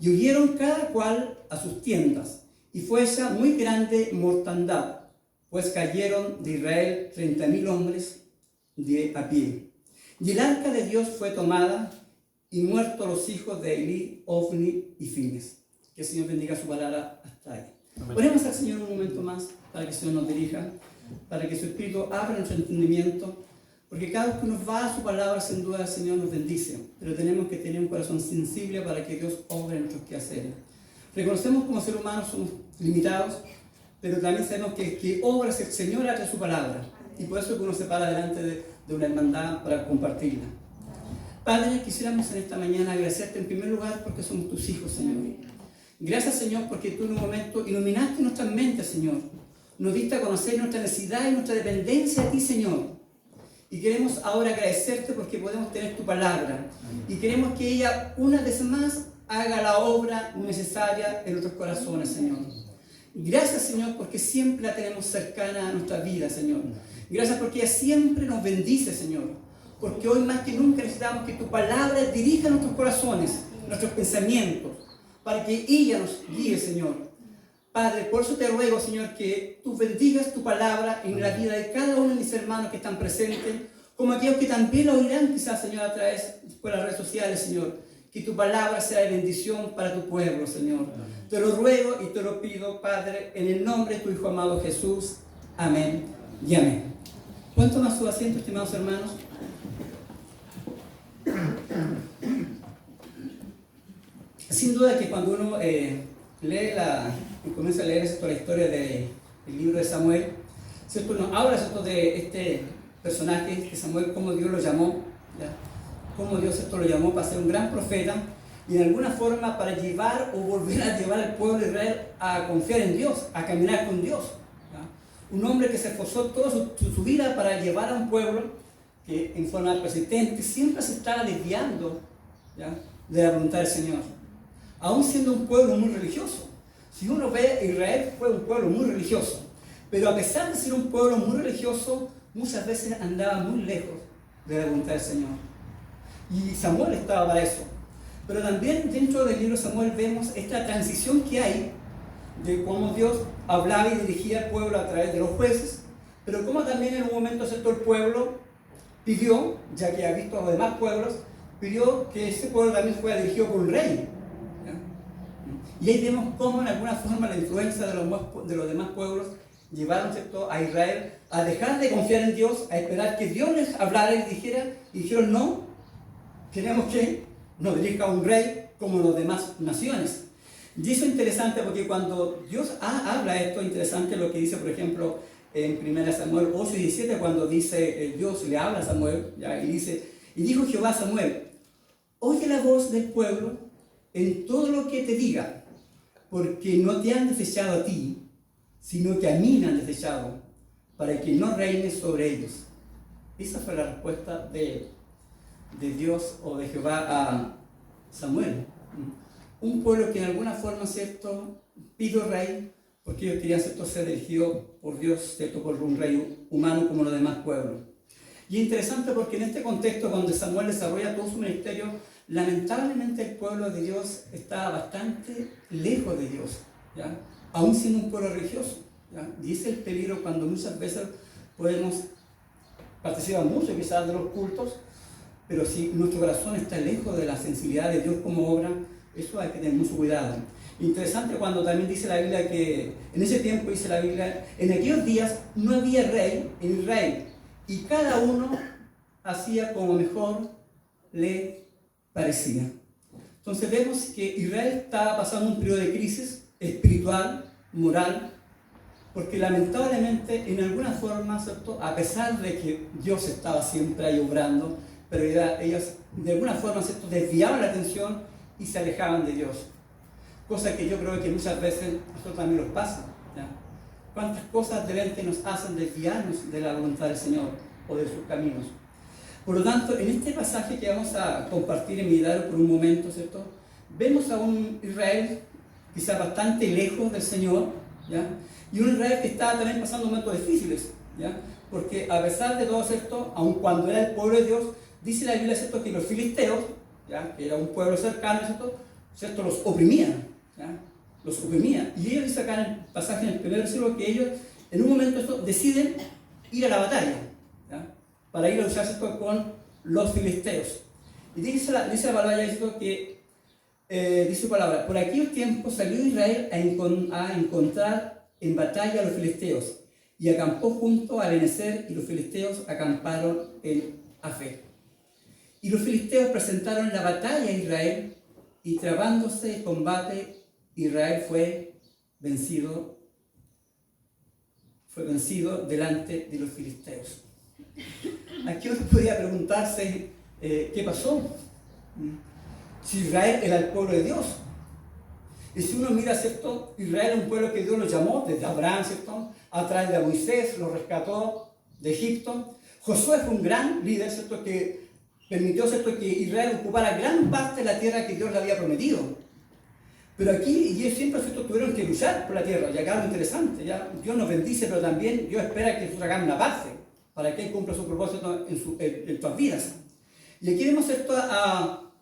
Y huyeron cada cual a sus tiendas, y fue esa muy grande mortandad, pues cayeron de Israel 30,000 hombres a pie. Y el arca de Dios fue tomada, y muertos los hijos de Elí, Ofni y Fines. Que el Señor bendiga su palabra hasta ahí. Oremos al Señor un momento más para que el Señor nos dirija, para que su Espíritu abra nuestro entendimiento, porque cada vez que nos va a su palabra, sin duda el Señor nos bendice, pero tenemos que tener un corazón sensible para que Dios obre en nuestros quehaceres. Reconocemos como seres humanos somos limitados, pero también sabemos que el que obra es el Señor a través de su palabra, y por eso que uno se para delante de una hermandad para compartirla. Padre, quisiéramos en esta mañana agradecerte en primer lugar porque somos tus hijos, Señor. Gracias, Señor, porque tú en un momento iluminaste nuestras mentes, Señor. Nos diste a conocer nuestra necesidad y nuestra dependencia a ti, Señor. Y queremos ahora agradecerte porque podemos tener tu palabra. Y queremos que ella, una vez más, haga la obra necesaria en nuestros corazones, Señor. Gracias, Señor, porque siempre la tenemos cercana a nuestra vida, Señor. Gracias porque ella siempre nos bendice, Señor. Porque hoy más que nunca necesitamos que tu palabra dirija nuestros corazones, nuestros pensamientos, para que ella nos guíe, Señor. Padre, por eso te ruego, Señor, que tú bendigas tu palabra en la vida de cada uno de mis hermanos que están presentes, como aquellos que también la oirán quizás, Señor, a través de las redes sociales, Señor. Que tu palabra sea de bendición para tu pueblo, Señor. Te lo ruego y te lo pido, Padre, en el nombre de tu Hijo amado Jesús. Amén y amén. ¿Pueden tomar su asiento, estimados hermanos? Sin duda que cuando uno comienza a leer la historia del libro de Samuel, ¿cierto? Nos habla, ¿cierto?, de este personaje de Samuel, cómo Dios lo llamó, ¿ya? Cómo Dios esto lo llamó para ser un gran profeta y de alguna forma para llevar o volver a llevar al pueblo de Israel a confiar en Dios, a caminar con Dios, ¿ya? Un hombre que se esforzó toda su vida para llevar a un pueblo que en forma persistente siempre se estaba desviando, ¿ya?, de la voluntad del Señor, aún siendo un pueblo muy religioso. Si uno ve, Israel fue un pueblo muy religioso, pero a pesar de ser un pueblo muy religioso, muchas veces andaba muy lejos de la voluntad del Señor. Y Samuel estaba para eso. Pero también dentro del libro de Samuel vemos esta transición que hay de cómo Dios hablaba y dirigía al pueblo a través de los jueces, pero como también en un momento cierto el pueblo pidió, ya que ha visto a los demás pueblos, pidió que ese pueblo también fuera dirigido por un rey. ¿Ya? Y ahí vemos cómo en alguna forma la influencia de los demás pueblos llevaron, ¿cierto?, a Israel a dejar de confiar en Dios, a esperar que Dios les hablara y dijera, y dijeron no, queremos que nos dirija un rey como las demás naciones. Y eso es interesante porque cuando Dios habla esto, es interesante lo que dice, por ejemplo, en 1 Samuel 8:17, cuando dice, Dios le habla a Samuel, ¿ya?, y dice, y dijo Jehová a Samuel, oye la voz del pueblo en todo lo que te diga, porque no te han desechado a ti, sino que a mí me han desechado, para que no reines sobre ellos. Esa fue la respuesta de Dios o de Jehová a Samuel. Un pueblo que en alguna forma, ¿cierto?, pidió rey, porque ellos querían, ¿cierto?, ser dirigidos por Dios, ¿cierto?, por un rey humano como los demás pueblos. Y es interesante porque en este contexto, cuando Samuel desarrolla todo su ministerio, lamentablemente el pueblo de Dios estaba bastante lejos de Dios, ¿ya?, aún siendo un pueblo religioso, ¿ya? Y ese es el peligro cuando muchas veces podemos participar mucho quizás de los cultos, pero si nuestro corazón está lejos de la sensibilidad de Dios como obra, eso hay que tener mucho cuidado. Interesante cuando también dice la Biblia que en ese tiempo, dice la Biblia, en aquellos días no había rey en Israel y cada uno hacía como mejor le parecía. Entonces vemos que Israel estaba pasando un periodo de crisis espiritual, moral, porque lamentablemente en alguna forma, ¿cierto?, a pesar de que Dios estaba siempre ahí obrando, pero ellos de alguna forma, ¿cierto?, desviaban la atención y se alejaban de Dios. Cosa que yo creo que muchas veces a nosotros también nos pasa, ¿ya? ¿Cuántas cosas de repente nos hacen desviarnos de la voluntad del Señor o de sus caminos? Por lo tanto, en este pasaje que vamos a compartir y meditar por un momento, ¿cierto?, vemos a un Israel quizás bastante lejos del Señor, ¿ya?, y un Israel que estaba también pasando momentos difíciles, ¿ya?, porque a pesar de todo esto, aun cuando era el pueblo de Dios, dice la Biblia, ¿cierto?, que los filisteos, ¿ya?, que era un pueblo cercano, ¿cierto?, los oprimían, ¿ya?, los oprimían. Y ellos dicen acá en el pasaje, en el primer versículo, que ellos en un momento deciden ir a la batalla, ¿ya?, para ir a luchar, ¿cierto?, con los filisteos. Y dice la palabra, ¿cierto?, que dice su palabra, por aquellos tiempos salió Israel a encontrar en batalla a los filisteos y acampó junto al Eneser y los filisteos acamparon en Afec. Y los filisteos presentaron la batalla a Israel y trabándose el combate, Israel fue vencido delante de los filisteos. Aquí uno podría preguntarse qué pasó. Si Israel era el pueblo de Dios. Y si uno mira, ¿cierto? Israel es un pueblo que Dios lo llamó desde Abraham, ¿cierto? A través de Moisés, lo rescató de Egipto. Josué fue un gran líder, ¿cierto? Que permitió, ¿cierto?, que Israel ocupara gran parte de la tierra que Dios le había prometido. Pero aquí, y ellos siempre, ¿cierto?, tuvieron que luchar por la tierra. Y acá lo interesante, ya Dios nos bendice, pero también Dios espera que nosotros hagamos una parte para que Él cumpla su propósito en tus vidas. Y aquí vemos, ¿cierto?, a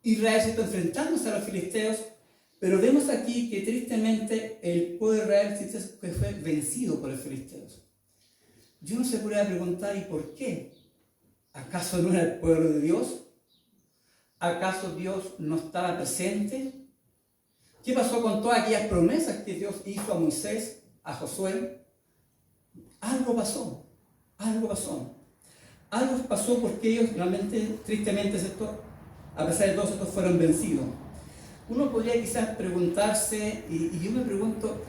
Israel, ¿cierto?, enfrentándose a los filisteos, pero vemos aquí que tristemente el pueblo de Israel, ¿cierto?, fue vencido por los filisteos. Yo no se podría preguntar, ¿y por qué? ¿Acaso no era el pueblo de Dios? ¿Acaso Dios no estaba presente? ¿Qué pasó con todas aquellas promesas que Dios hizo a Moisés, a Josué? Algo pasó, algo pasó. Algo pasó porque ellos realmente, tristemente, ¿cierto?, a pesar de todo esto, fueron vencidos. Uno podría quizás preguntarse, y yo me pregunto,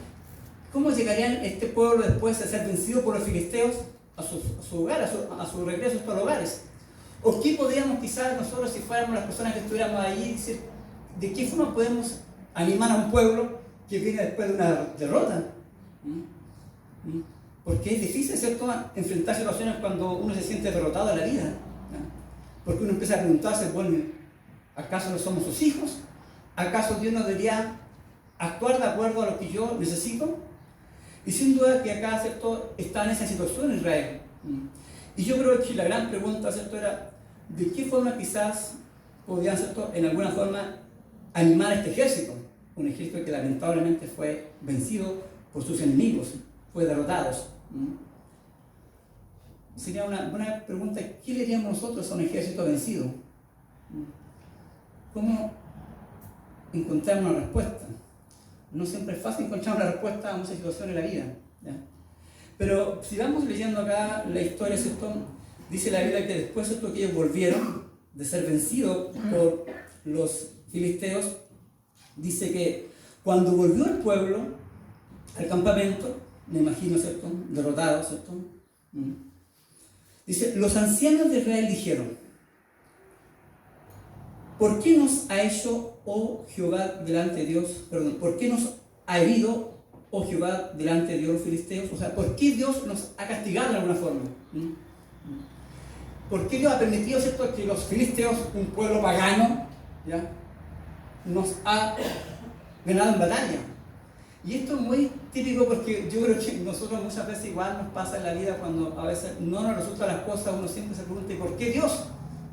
¿cómo llegarían este pueblo después de ser vencido por los filisteos a su hogar, a su regreso a sus hogares? ¿O qué podríamos quizás nosotros, si fuéramos las personas que estuviéramos allí, decir, de qué forma podemos animar a un pueblo que viene después de una derrota? Porque es difícil, ¿cierto?, enfrentar situaciones cuando uno se siente derrotado en la vida. Porque uno empieza a preguntarse, bueno, ¿acaso no somos sus hijos? ¿Acaso Dios no debería actuar de acuerdo a lo que yo necesito? Y sin duda que acá, ¿cierto?, está en esa situación Israel. Y yo creo que la gran pregunta, ¿cierto?, era ¿de qué forma quizás podían, ¿cierto?, en alguna forma animar a este ejército? Un ejército que lamentablemente fue vencido por sus enemigos, fue derrotado. Sería una buena pregunta, ¿qué le diríamos nosotros a un ejército vencido? ¿Cómo encontrar una respuesta? No siempre es fácil encontrar una respuesta a muchas situaciones en la vida, ¿ya? Pero si vamos leyendo acá la historia, ¿cierto?, dice la Biblia que después, ¿cierto?, que ellos volvieron de ser vencidos por los filisteos, dice que cuando volvió el pueblo al campamento, me imagino, ¿cierto?, derrotados, ¿cierto?, dice, los ancianos de Israel dijeron, ¿por qué nos ha hecho, oh Jehová, delante de Dios, por qué nos ha herido, oh Jehová, delante de Dios los filisteos? O sea, ¿por qué Dios nos ha castigado de alguna forma? ¿Por qué Dios ha permitido, ¿cierto?, que los filisteos, un pueblo pagano, ¿ya?, nos ha ganado en batalla? Y esto es muy típico porque yo creo que nosotros muchas veces igual nos pasa en la vida cuando a veces no nos resultan las cosas, uno siempre se pregunta, ¿y por qué Dios?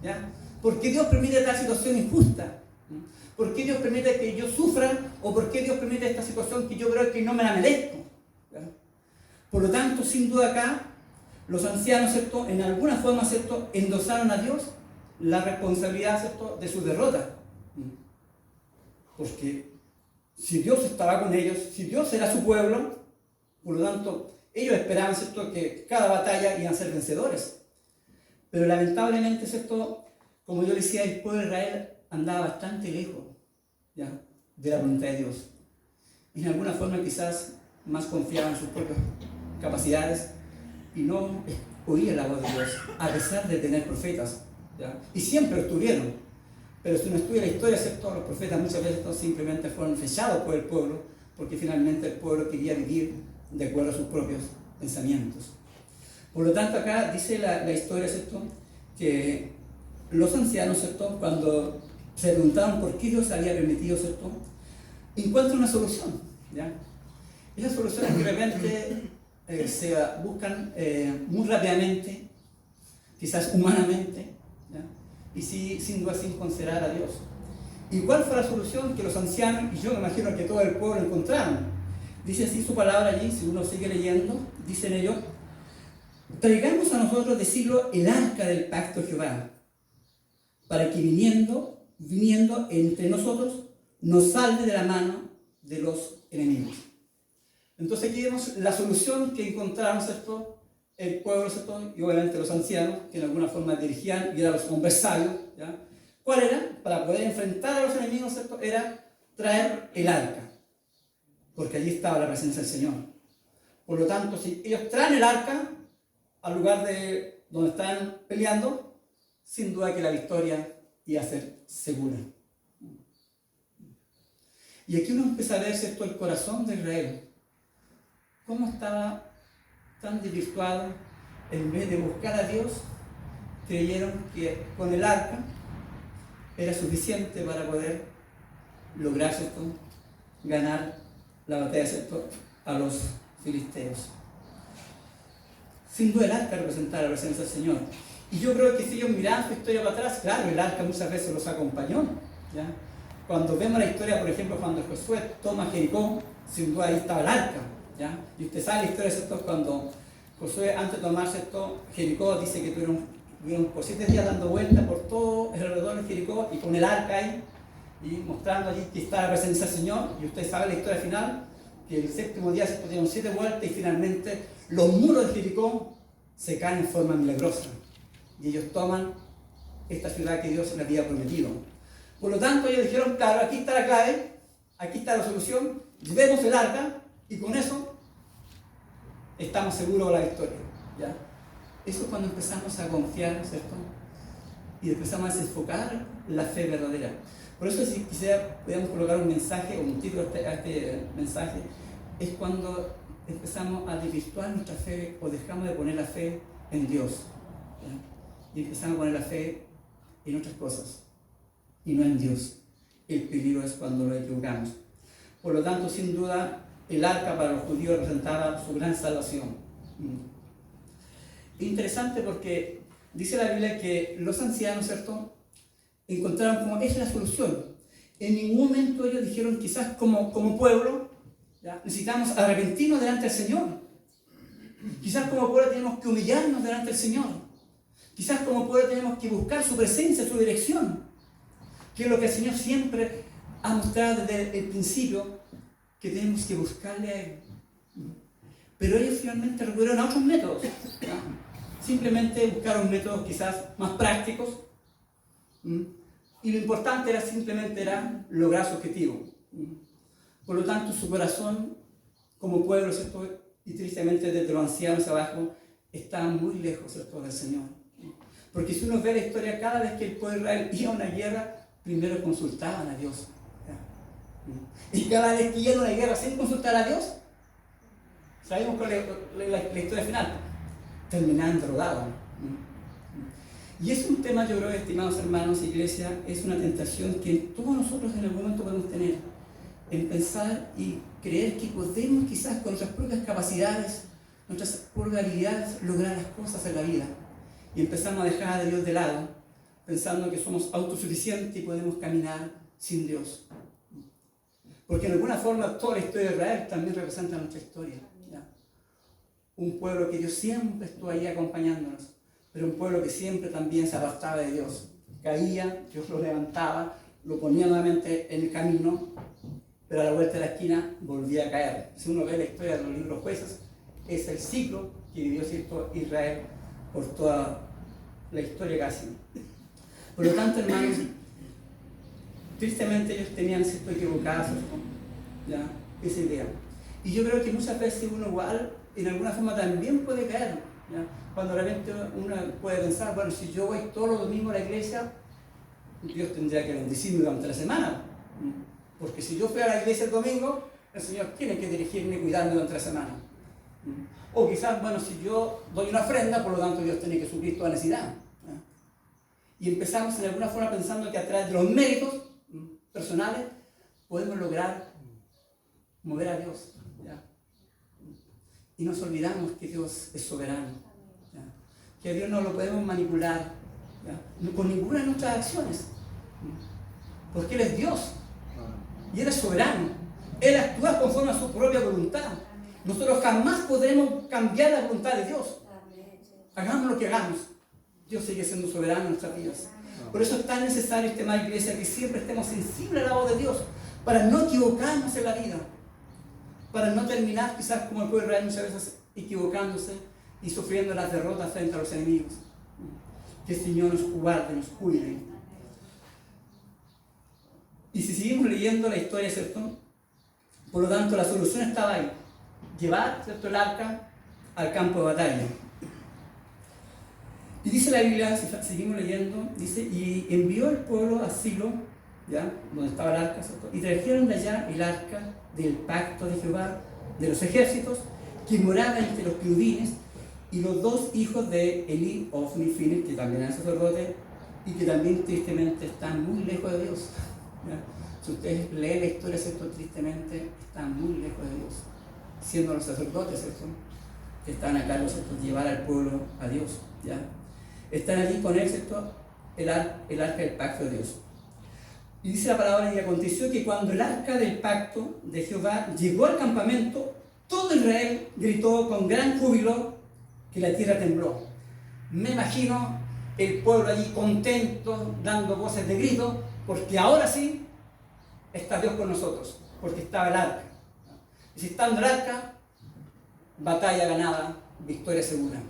¿Ya? ¿Por qué Dios permite tal situación injusta? ¿Por qué Dios permite que yo sufra? ¿O por qué Dios permite esta situación que yo creo que no me la merezco? ¿Ya? Por lo tanto, sin duda acá, los ancianos, ¿cierto?, en alguna forma, ¿cierto?, endosaron a Dios la responsabilidad, ¿cierto?, de su derrota. Porque si Dios estaba con ellos, si Dios era su pueblo, por lo tanto, ellos esperaban, ¿cierto?, que cada batalla iban a ser vencedores. Pero lamentablemente, ¿cierto?, como yo decía, el pueblo de Israel andaba bastante lejos, ¿ya?, de la voluntad de Dios. Y en alguna forma quizás más confiaba en sus propias capacidades y no oía la voz de Dios, a pesar de tener profetas, ¿ya? Y siempre estuvieron. Pero si uno estudia la historia, ¿cierto?, los profetas muchas veces simplemente fueron fechados por el pueblo, porque finalmente el pueblo quería vivir de acuerdo a sus propios pensamientos. Por lo tanto, acá dice la historia, ¿cierto?, que los ancianos, ¿cierto?, cuando se preguntaban por qué Dios había permitido, ¿cierto?, encuentran una solución, ¿ya? Esas soluciones de repente se buscan muy rápidamente, quizás humanamente, ¿ya?, y sí, sin duda sin considerar a Dios. ¿Y cuál fue la solución que los ancianos, y yo me imagino que todo el pueblo encontraron? Dice así su palabra allí, si uno sigue leyendo, dicen ellos, traigamos a nosotros de siglo el arca del pacto de Jehová, para que viniendo entre nosotros nos salve de la mano de los enemigos. Entonces aquí vemos la solución que encontraron, ¿cierto?, el pueblo, ¿cierto?, y obviamente los ancianos, que en alguna forma dirigían y eran los hombres sabios, ¿ya? ¿Cuál era? Para poder enfrentar a los enemigos, ¿cierto?, era traer el arca, porque allí estaba la presencia del Señor. Por lo tanto, si ellos traen el arca al lugar de donde están peleando, sin duda que la victoria iba a ser segura. Y aquí uno empieza a ver, ¿cierto?, el corazón de Israel. Cómo estaba tan desvirtuado. En vez de buscar a Dios, creyeron que con el arca era suficiente para poder lograr, ¿cierto?, ganar la batalla, ¿cierto?, a los filisteos. Sin duda el arca representaba la presencia del Señor. Y yo creo que si ellos miran su historia para atrás, claro, el arca muchas veces los acompañó, ¿ya? Cuando vemos la historia, por ejemplo, cuando Josué toma Jericó, sin duda ahí estaba el arca, ¿ya? Y usted sabe la historia, ¿cierto?, cuando Josué, antes de tomar, ¿cierto?, Jericó, dice que tuvieron por 7 días dando vueltas por todo el alrededor de Jericó y con el arca ahí, y mostrando allí que está la presencia del Señor. Y usted sabe la historia final, que el 7º día se dieron 7 vueltas y finalmente los muros de Jericó se caen en forma milagrosa. Y ellos toman esta ciudad que Dios les había prometido. Por lo tanto, ellos dijeron, claro, aquí está la clave, aquí está la solución, llevemos el arca y con eso estamos seguros de la victoria, ¿ya? Eso es cuando empezamos a confiar, ¿cierto? Y empezamos a desenfocar la fe verdadera. Por eso, si quisiera, podríamos colocar un mensaje o un título a este mensaje, es cuando empezamos a desvirtuar nuestra fe o dejamos de poner la fe en Dios, ¿ya? Y empezamos a poner la fe en otras cosas y no en Dios. El peligro es cuando lo equivocamos. Por lo tanto, sin duda, el arca para los judíos representaba su gran salvación. Es interesante porque dice la Biblia que los ancianos, ¿cierto?, encontraron como es la solución. En ningún momento ellos dijeron, quizás como pueblo, ¿ya?, necesitamos arrepentirnos delante del Señor. Quizás como pueblo tenemos que humillarnos delante del Señor. Quizás como pueblo tenemos que buscar su presencia, su dirección, que es lo que el Señor siempre ha mostrado desde el principio, que tenemos que buscarle a Él. Pero ellos finalmente recurrieron a otros métodos, ¿ya? Simplemente buscaron métodos quizás más prácticos, y lo importante era simplemente lograr su objetivo. Por lo tanto, su corazón como pueblo, ¿cierto?, y tristemente desde los ancianos abajo, está muy lejos, ¿cierto?, del Señor. Porque si uno ve la historia, cada vez que el pueblo de Israel iba a una guerra, primero consultaban a Dios, ¿ya? Y cada vez que iban a una guerra sin consultar a Dios, sabemos cuál es la historia final, terminaban drogados. Y es un tema, yo creo, estimados hermanos, iglesia, es una tentación que todos nosotros en algún momento podemos tener, en pensar y creer que podemos quizás con nuestras propias capacidades, nuestras propias habilidades, lograr las cosas en la vida. Y empezamos a dejar a Dios de lado, pensando que somos autosuficientes y podemos caminar sin Dios. Porque en alguna forma toda la historia de Israel también representa nuestra historia, ¿ya? Un pueblo que Dios siempre estuvo ahí acompañándonos, pero un pueblo que siempre también se apartaba de Dios. Caía, Dios lo levantaba, lo ponía nuevamente en el camino, pero a la vuelta de la esquina volvía a caer. Si uno ve la historia de los libros jueces, es el ciclo que vivió, ¿cierto?, Israel por toda la historia casi. Por lo tanto, hermanos, tristemente ellos tenían, ¿cierto?, equivocadas, ¿ya?, esa idea. Y yo creo que muchas veces uno igual, en alguna forma también puede caer, ¿ya? Cuando de repente uno puede pensar, bueno, si yo voy todos los domingos a la iglesia, Dios tendría que bendecirme durante la semana. Porque si yo fui a la iglesia el domingo, el Señor tiene que dirigirme y cuidarme durante la semana. O quizás, bueno, si yo doy una ofrenda, por lo tanto Dios tiene que suplir toda necesidad. Y empezamos en alguna forma pensando que a través de los méritos personales podemos lograr mover a Dios, ¿ya? Y nos olvidamos que Dios es soberano, ¿ya? Que a Dios no lo podemos manipular, ¿ya?, con ninguna de nuestras acciones, porque Él es Dios y Él es soberano. Él actúa conforme a su propia voluntad. Nosotros jamás podremos cambiar la voluntad de Dios. Hagamos lo que hagamos, Dios sigue siendo soberano en nuestras vidas. Por eso es tan necesario, estimada iglesia, que siempre estemos sensibles a la voz de Dios, para no equivocarnos en la vida, para no terminar quizás como el pueblo de Israel muchas veces equivocándose y sufriendo las derrotas frente a los enemigos. Que el Señor nos guarde, nos cuide. Y si seguimos leyendo la historia, ¿cierto? Por lo tanto, la solución estaba ahí. Llevar, ¿cierto?, el arca al campo de batalla. Y dice la Biblia, si seguimos leyendo, dice, y envió el pueblo a Silo, ¿ya?, donde estaba el arca, ¿cierto?, y trajeron de allá el arca del pacto de Jehová, de los ejércitos, que moraba entre los querubines, y los dos hijos de Eli, Ofni y Finees, que también eran sacerdotes, y que también tristemente están muy lejos de Dios. ¿Ya? Si ustedes leen la historia, ¿cierto?, tristemente están muy lejos de Dios, siendo los sacerdotes, ¿cierto?, que están a cargo, ¿cierto?, de llevar al pueblo a Dios. ¿Ya? Están allí con él, ¿cierto?, el arca del pacto de Dios. Y dice la palabra, y aconteció que cuando el arca del pacto de Jehová llegó al campamento, todo Israel gritó con gran júbilo, que la tierra tembló. Me imagino el pueblo allí contento, dando voces de grito, porque ahora sí está Dios con nosotros, porque estaba el arca. Y si estando el arca, batalla ganada, victoria segura.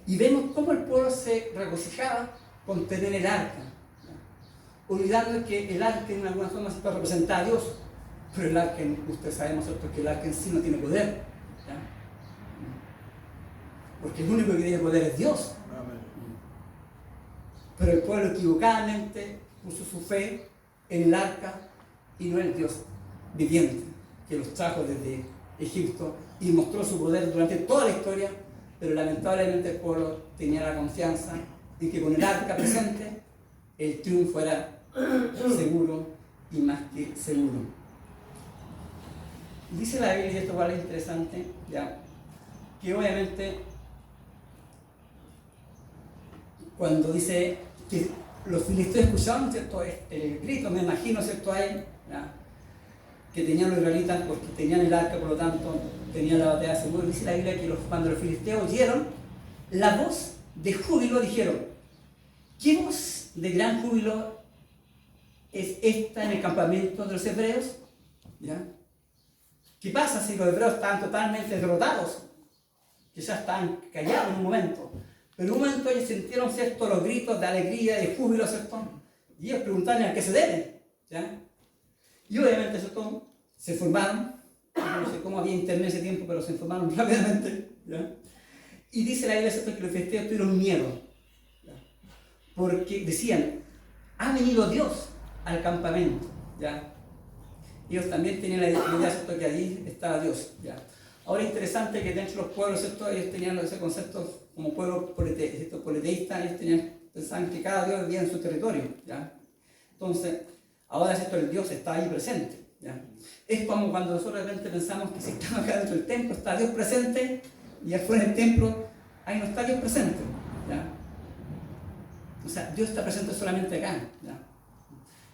Y vemos cómo el pueblo se regocijaba con tener el arca, olvidando que el arca en alguna forma se puede representar a Dios, pero el arca, ustedes sabemos, ¿cierto?, que el arca en sí no tiene poder, ¿ya? Porque el único que tiene poder es Dios. Pero el pueblo equivocadamente puso su fe en el arca y no en el Dios viviente, que los trajo desde Egipto y mostró su poder durante toda la historia, pero lamentablemente el pueblo tenía la confianza de que con el arca presente el triunfo era seguro y más que seguro. Dice la Biblia, y esto vale interesante, ¿ya?, que obviamente cuando dice que los filisteos escucharon, ¿cierto?, el grito, me imagino, ¿cierto?, ahí, ¿ya?, que tenían los israelitas porque tenían el arca, por lo tanto tenían la batalla segura. Dice la Biblia que cuando los filisteos oyeron la voz de júbilo, dijeron, ¿qué voz de gran júbilo es esta en el campamento de los hebreos? ¿Ya? ¿Qué pasa si los hebreos estaban totalmente derrotados? Que ya estaban callados en un momento. Pero en un momento ellos sintieron, ¿cierto?, los gritos de alegría, de júbilo, ¿cierto? Y ellos preguntaron a qué se debe, ¿ya? Y obviamente, ¿cierto?, se formaron. No sé cómo había internet ese tiempo, pero se formaron rápidamente, ¿ya? Y dice la Biblia, ¿cierto?, que los filisteos tuvieron miedo, ¿ya?, porque decían, ha venido Dios al campamento, ¿ya? Ellos también tenían la idea, ¿cierto?, que allí estaba Dios, ¿ya? Ahora es interesante que dentro de los pueblos, ¿cierto?, ellos tenían ese concepto como pueblo politeísta, ellos pensaban que cada Dios vivía en su territorio, ¿ya? Entonces, ahora, ¿cierto?, el Dios está ahí presente, ¿ya? Es como cuando nosotros de repente pensamos que si estamos acá dentro del templo está Dios presente y afuera del templo ahí no está Dios presente, ¿ya? O sea, Dios está presente solamente acá, ¿ya?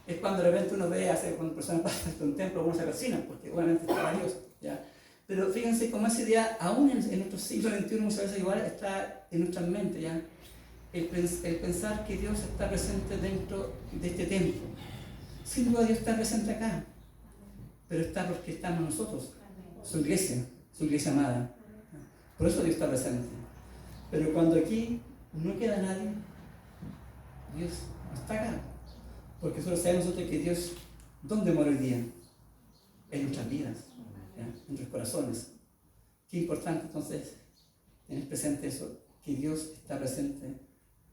Es cuando de repente uno ve, cuando personas pasan por un templo, uno se persina, porque obviamente está Dios, ¿ya? Pero fíjense cómo esa idea, aún en nuestro siglo XXI, muchas veces igual está en nuestra mente, ¿ya? El pensar que Dios está presente dentro de este templo. Sin duda Dios está presente acá, pero está porque estamos nosotros, su iglesia amada. Por eso Dios está presente. Pero cuando aquí no queda nadie, Dios no está acá. Porque solo sabemos nosotros que Dios, ¿dónde mora hoy día? En nuestras vidas, ¿ya?, en nuestros corazones. Qué importante entonces tener presente eso, que Dios está presente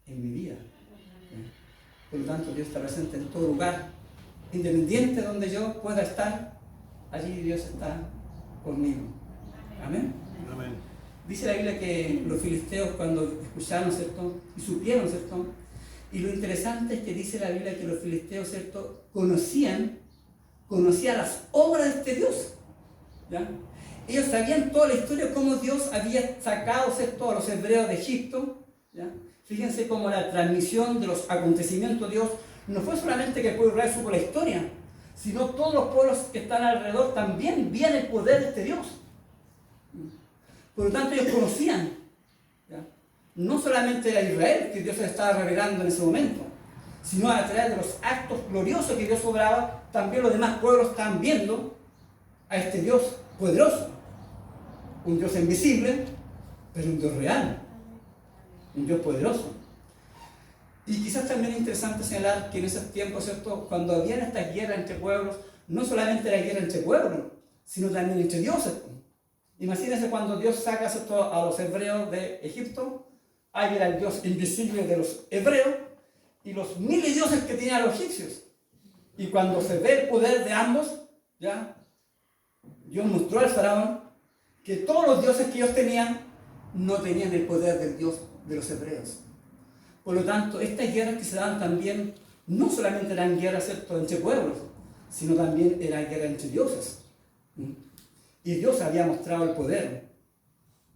en mi vida, ¿ya? Por lo tanto, Dios está presente en todo lugar, independiente de donde yo pueda estar, allí Dios está conmigo. Amén. Amén. Dice la Biblia que los filisteos cuando escucharon, ¿cierto?, y supieron, ¿cierto?, y lo interesante es que dice la Biblia que los filisteos, ¿cierto?, conocían las obras de este Dios, ¿ya? Ellos sabían toda la historia, cómo Dios había sacado, ¿cierto?, a los hebreos de Egipto, ¿ya? Fíjense cómo la transmisión de los acontecimientos de Dios no fue solamente que el pueblo de Israel supo la historia, sino todos los pueblos que están alrededor también vieron el poder de este Dios. Por lo tanto, ellos conocían, ¿ya?, no solamente a Israel, que Dios se estaba revelando en ese momento, sino a través de los actos gloriosos que Dios obraba también los demás pueblos están viendo a este Dios poderoso, un Dios invisible, pero un Dios real, un Dios poderoso. Y quizás también es interesante señalar que en esos tiempos, ¿cierto?, cuando había esta guerra entre pueblos, no solamente era guerra entre pueblos, sino también entre dioses. Imagínense cuando Dios saca, ¿cierto?, a los hebreos de Egipto, ahí era el Dios invisible de los hebreos y los miles de dioses que tenían los egipcios. Y cuando se ve el poder de ambos, ¿ya?, Dios mostró al faraón que todos los dioses que ellos tenían no tenían el poder del Dios de los hebreos. Por lo tanto, estas guerras que se daban también no solamente eran guerras, ¿cierto?, entre pueblos, sino también eran guerras entre dioses. Y Dios había mostrado el poder,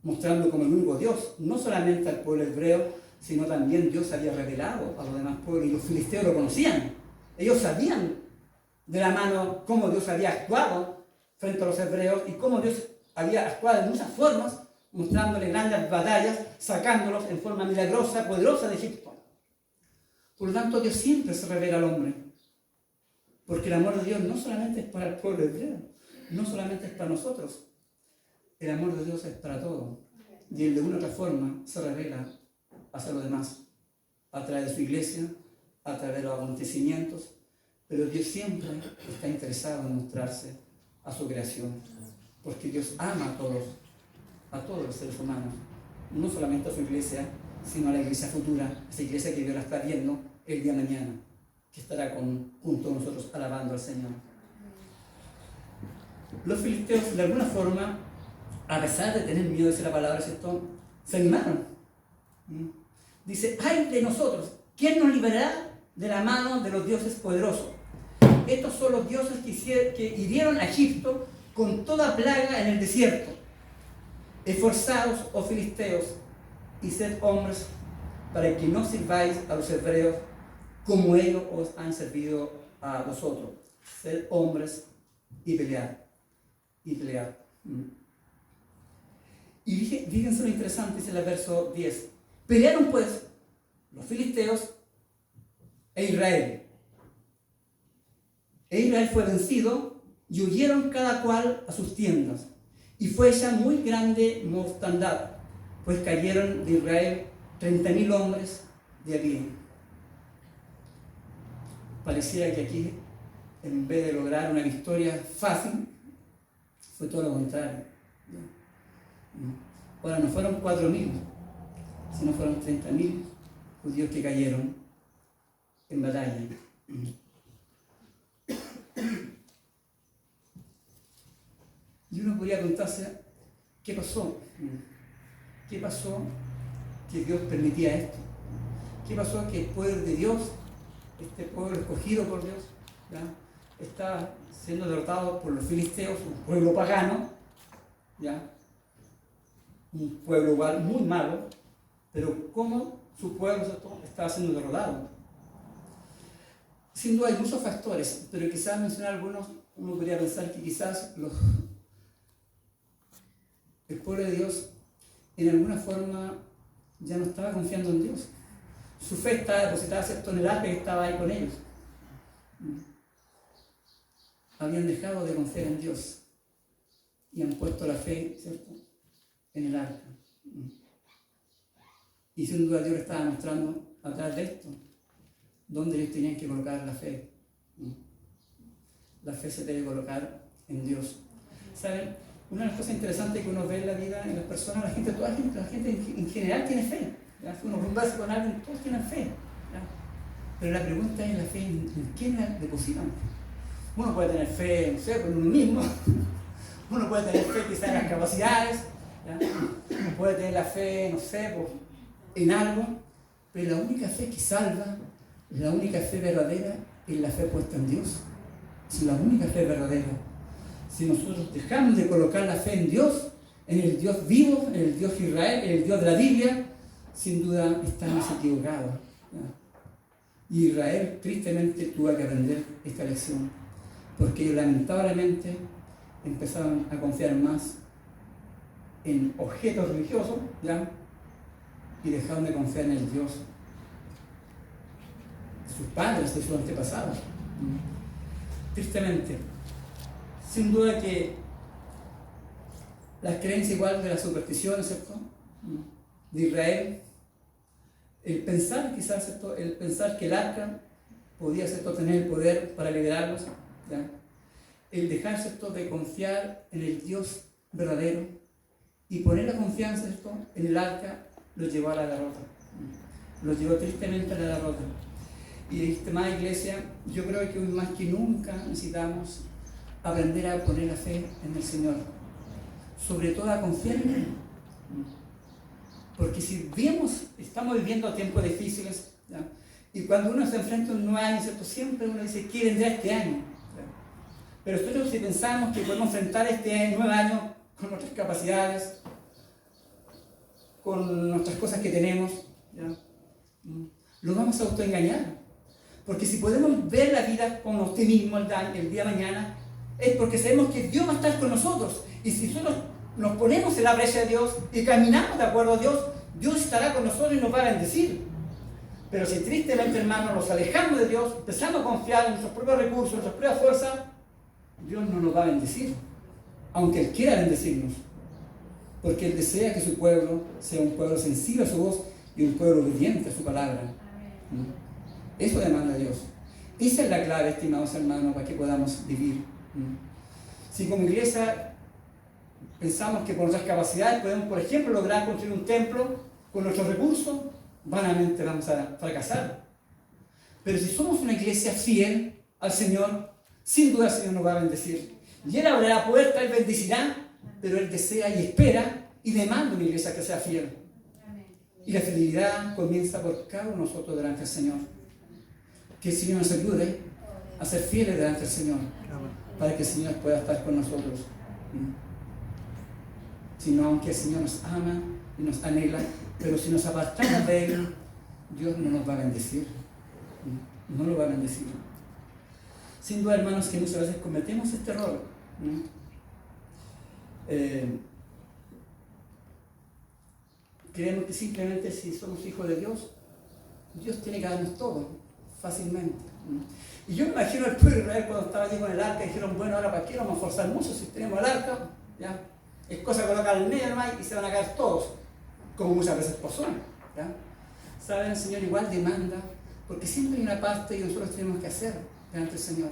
mostrando como el único Dios, no solamente al pueblo hebreo, sino también Dios había revelado a los demás pueblos, y los filisteos lo conocían. Ellos sabían de la mano cómo Dios había actuado frente a los hebreos y cómo Dios había actuado de muchas formas, mostrándole grandes batallas, sacándolos en forma milagrosa, poderosa de Egipto. Por lo tanto, Dios siempre se revela al hombre, porque el amor de Dios no solamente es para el pueblo hebreo, no solamente es para nosotros, el amor de Dios es para todos, y él de una u otra forma se revela hacia los demás, a través de su iglesia, a través de los acontecimientos, pero Dios siempre está interesado en mostrarse a su creación, porque Dios ama a todos los seres humanos, no solamente a su iglesia, sino a la iglesia futura, esa iglesia que Dios la está viendo el día de mañana, que estará junto a nosotros alabando al Señor. Los filisteos, de alguna forma, a pesar de tener miedo de decir la palabra, ¿cierto?, se animaron. Dice, ¡ay de nosotros! ¿Quién nos liberará de la mano de los dioses poderosos? Estos son los dioses que hirieron a Egipto con toda plaga en el desierto. Esforzaos, oh filisteos, y sed hombres, para que no sirváis a los hebreos como ellos os han servido a vosotros. Sed hombres y pelead. Y pelead. Y fíjense lo interesante, dice el verso 10. Pelearon pues los filisteos e Israel. E Israel fue vencido y huyeron cada cual a sus tiendas. Y fue ya muy grande mortandad, pues cayeron de Israel 30.000 hombres de a pie. Pareciera que aquí, en vez de lograr una victoria fácil, fue todo lo contrario. Ahora no fueron 4.000, sino fueron 30.000 judíos que cayeron en batalla. Y uno podría preguntarse, ¿qué pasó? ¿Qué pasó que Dios permitía esto? ¿Qué pasó que el pueblo de Dios, este pueblo escogido por Dios, ¿ya?, está siendo derrotado por los filisteos, un pueblo pagano, ¿ya?, un pueblo igual muy malo, pero cómo su pueblo estaba siendo derrotado? Sin duda hay muchos factores, pero quizás mencionar algunos. Uno podría pensar que quizás el pueblo de Dios en alguna forma ya no estaba confiando en Dios. Su fe estaba depositada, ¿cierto?, en el arca que estaba ahí con ellos. Habían dejado de confiar en Dios y han puesto la fe, ¿cierto?, en el arca. Y sin duda Dios le estaba mostrando a través de esto dónde ellos tenían que colocar la fe. La fe se debe colocar en Dios. ¿Saben? Una de las cosas interesantes que uno ve en la vida, en las personas, la gente en general tiene fe. ¿Ya? Si uno conversa con alguien, todos tienen fe. ¿Ya? Pero la pregunta es la fe en quién la depositan. Uno puede tener fe, no sé, en uno mismo. Uno puede tener fe quizás en las capacidades. ¿Ya? Uno puede tener la fe, no sé, en algo. Pero la única fe que salva, la única fe verdadera, es la fe puesta en Dios. Es la única fe verdadera. Si nosotros dejamos de colocar la fe en Dios, en el Dios vivo, en el Dios de Israel, en el Dios de la Biblia, sin duda estamos equivocados. ¿Ya? Y Israel tristemente tuvo que aprender esta lección, porque ellos lamentablemente empezaron a confiar más en objetos religiosos, ¿ya?, y dejaron de confiar en el Dios de sus padres, de sus antepasados. tristemente. Sin duda que las creencias igual de las supersticiones, ¿cierto? De Israel, el pensar quizás, ¿cierto? El pensar que el arca podía, ¿cierto? Tener el poder para liberarlos, ¿ya? El dejar, ¿cierto? De confiar en el Dios verdadero y poner la confianza, ¿cierto? En el arca, los llevó a la derrota, los llevó tristemente a la derrota. Y estimada iglesia, yo creo que hoy más que nunca necesitamos aprender a poner la fe en el Señor, sobre todo a confiar en Él. Porque si estamos viviendo tiempos difíciles, ¿ya? Y cuando uno se enfrenta a un nuevo año, ¿cierto? Siempre uno dice, ¿qué vendrá este año? ¿Ya? Pero nosotros si pensamos que podemos enfrentar este nuevo año con nuestras capacidades, con nuestras cosas que tenemos, ¿ya? Lo vamos a autoengañar. Porque si podemos ver la vida con optimismo el día de mañana, es porque sabemos que Dios va a estar con nosotros. Y si nosotros nos ponemos en la brecha de Dios y caminamos de acuerdo a Dios, Dios estará con nosotros y nos va a bendecir. Pero si tristemente, hermanos, nos alejamos de Dios, empezamos a confiar en nuestros propios recursos, en nuestras propias fuerzas, Dios no nos va a bendecir, aunque Él quiera bendecirnos. Porque Él desea que su pueblo sea un pueblo sensible a su voz y un pueblo obediente a su palabra. Eso demanda Dios. Esa es la clave, estimados hermanos, para que podamos vivir. Si como iglesia pensamos que con nuestras capacidades podemos, por ejemplo, lograr construir un templo con nuestros recursos, vanamente vamos a fracasar. Pero si somos una iglesia fiel al Señor, sin duda el Señor nos va a bendecir. Y Él abrirá la puerta, Él bendecirá, pero Él desea y espera y demanda una iglesia que sea fiel. Y la fidelidad comienza por cada uno de nosotros delante del Señor. Que el Señor nos ayude a ser fieles delante del Señor, para que el Señor pueda estar con nosotros. Sino aunque el Señor nos ama y nos anhela, pero si nos apartamos de Él, Dios no nos va a bendecir. No lo va a bendecir. Sin duda, hermanos, que muchas veces cometemos este error. Creemos que simplemente si somos hijos de Dios, Dios tiene que darnos todo fácilmente. Y yo me imagino el pueblo de Israel cuando estaba allí con el arca y dijeron, bueno, ahora para qué vamos a forzar mucho si tenemos el arca, ¿ya? Es cosa de colocar el medio y se van a caer todos, como muchas veces pasó, ¿ya? Saben, el Señor igual demanda, porque siempre hay una parte que nosotros tenemos que hacer delante del Señor.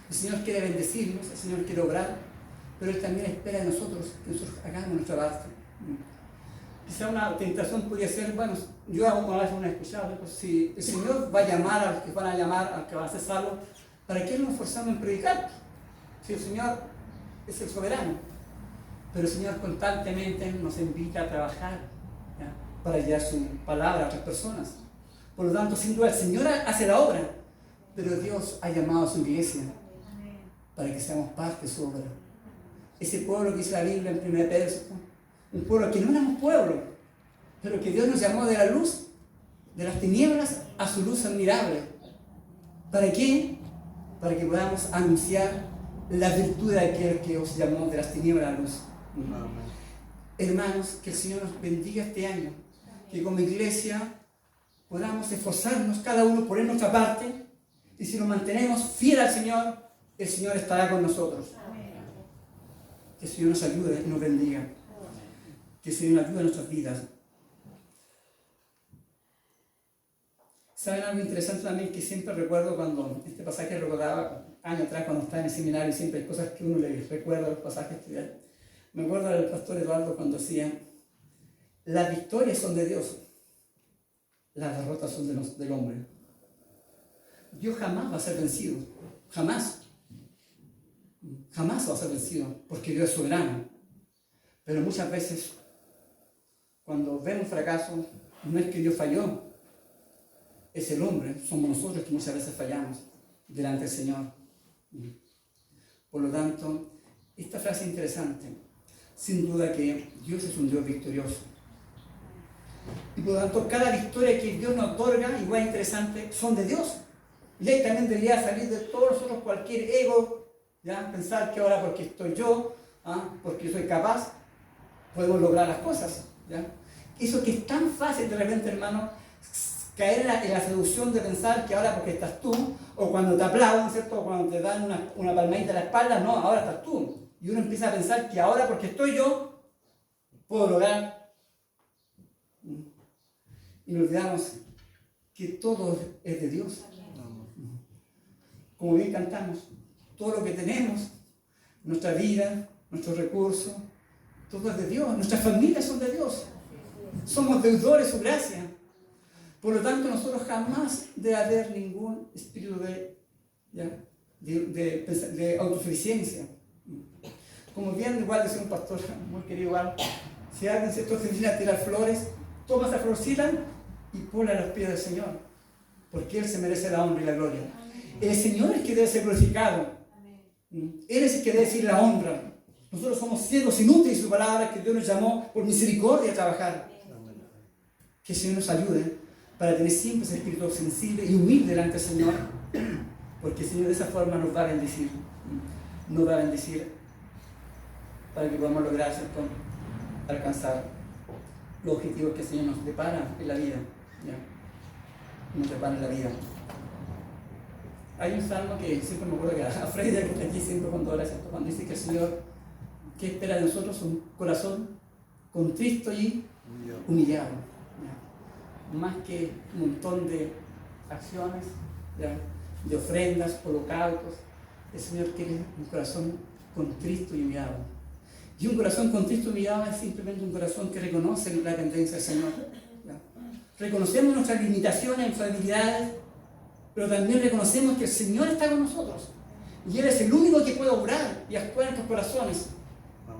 El Señor quiere bendecirnos, el Señor quiere obrar, pero Él también espera de nosotros que nosotros hagamos nuestra parte. Quizá una tentación podría ser, bueno, yo alguna vez he escuchado, pues, si el Señor va a llamar a los que van a llamar, a los que van a ser salvos, ¿para qué nos forzamos en predicar? Si el Señor es el soberano. Pero el Señor constantemente nos invita a trabajar, ¿ya? Para llevar su palabra a otras personas. Por lo tanto, sin duda, el Señor hace la obra, pero Dios ha llamado a su iglesia para que seamos parte de su obra. Ese pueblo que dice la Biblia en 1 Pedro, un pueblo que no éramos pueblo, pero que Dios nos llamó de la luz, de las tinieblas, a su luz admirable. ¿Para qué? Para que podamos anunciar la virtud de aquel que os llamó de las tinieblas a la luz. Hermanos, que el Señor nos bendiga este año, que como iglesia podamos esforzarnos cada uno por nuestra parte, y si nos mantenemos fieles al Señor, el Señor estará con nosotros. Que el Señor nos ayude y nos bendiga. Que el Señor nos ayude en nuestras vidas. ¿Saben algo interesante también que siempre recuerdo cuando este pasaje recordaba años atrás cuando estaba en el seminario? Siempre hay cosas que uno le recuerda a los pasajes estudiados. Me acuerdo del pastor Eduardo cuando decía: las victorias son de Dios, las derrotas son del hombre. Dios jamás va a ser vencido, jamás va a ser vencido, porque Dios es soberano. Pero muchas veces, cuando vemos fracaso, no es que Dios falló, es el hombre, somos nosotros que muchas veces fallamos delante del Señor. Por lo tanto, esta frase es interesante. Sin duda que Dios es un Dios victorioso. Y por lo tanto, cada victoria que Dios nos otorga, igual interesante, son de Dios. Y ahí también debería salir de todos nosotros cualquier ego, ¿ya? Pensar que ahora porque estoy yo, porque soy capaz, podemos lograr las cosas, ¿ya? Eso que es tan fácil de repente, hermano, caer en la seducción de pensar que ahora porque estás tú, o cuando te aplauden, ¿cierto? O cuando te dan una palmadita en la espalda, no, ahora estás tú. Y uno empieza a pensar que ahora porque estoy yo, puedo lograr. Y nos olvidamos que todo es de Dios. Como bien cantamos, todo lo que tenemos, nuestra vida, nuestros recursos, todo es de Dios. Nuestras familias son de Dios. Somos deudores de su gracia. Por lo tanto, nosotros jamás debe haber ningún espíritu de autosuficiencia. Como bien igual decía un pastor muy querido igual, si alguien se viene a tirar flores, toma esa florcita y ponla a los pies del Señor, porque Él se merece la honra y la gloria. El Señor es el que debe ser glorificado. Él es el que debe decir la honra. Nosotros somos siervos inútiles, su palabra, que Dios nos llamó por misericordia a trabajar. Que el Señor nos ayude para tener siempre ese espíritu sensible y humilde delante del Señor, porque el Señor de esa forma nos va a bendecir. Nos va a bendecir para que podamos lograr, ¿cierto?, alcanzar los objetivos que el Señor nos depara en la vida. ¿Ya? Nos depara en la vida. Hay un salmo que siempre me acuerdo que a Freida, que está aquí siempre cuando ora, ¿cierto?, cuando dice que el Señor, ¿qué espera de nosotros? Un corazón contristo y humillado. ¿Ya? Más que un montón de acciones, ¿ya?, de ofrendas, holocaustos, el Señor quiere un corazón contristo y humillado. Y un corazón contristo y humillado es simplemente un corazón que reconoce la dependencia del Señor. ¿Ya? Reconocemos nuestras limitaciones, nuestras debilidades, pero también reconocemos que el Señor está con nosotros. Y Él es el único que puede obrar y actuar en nuestros corazones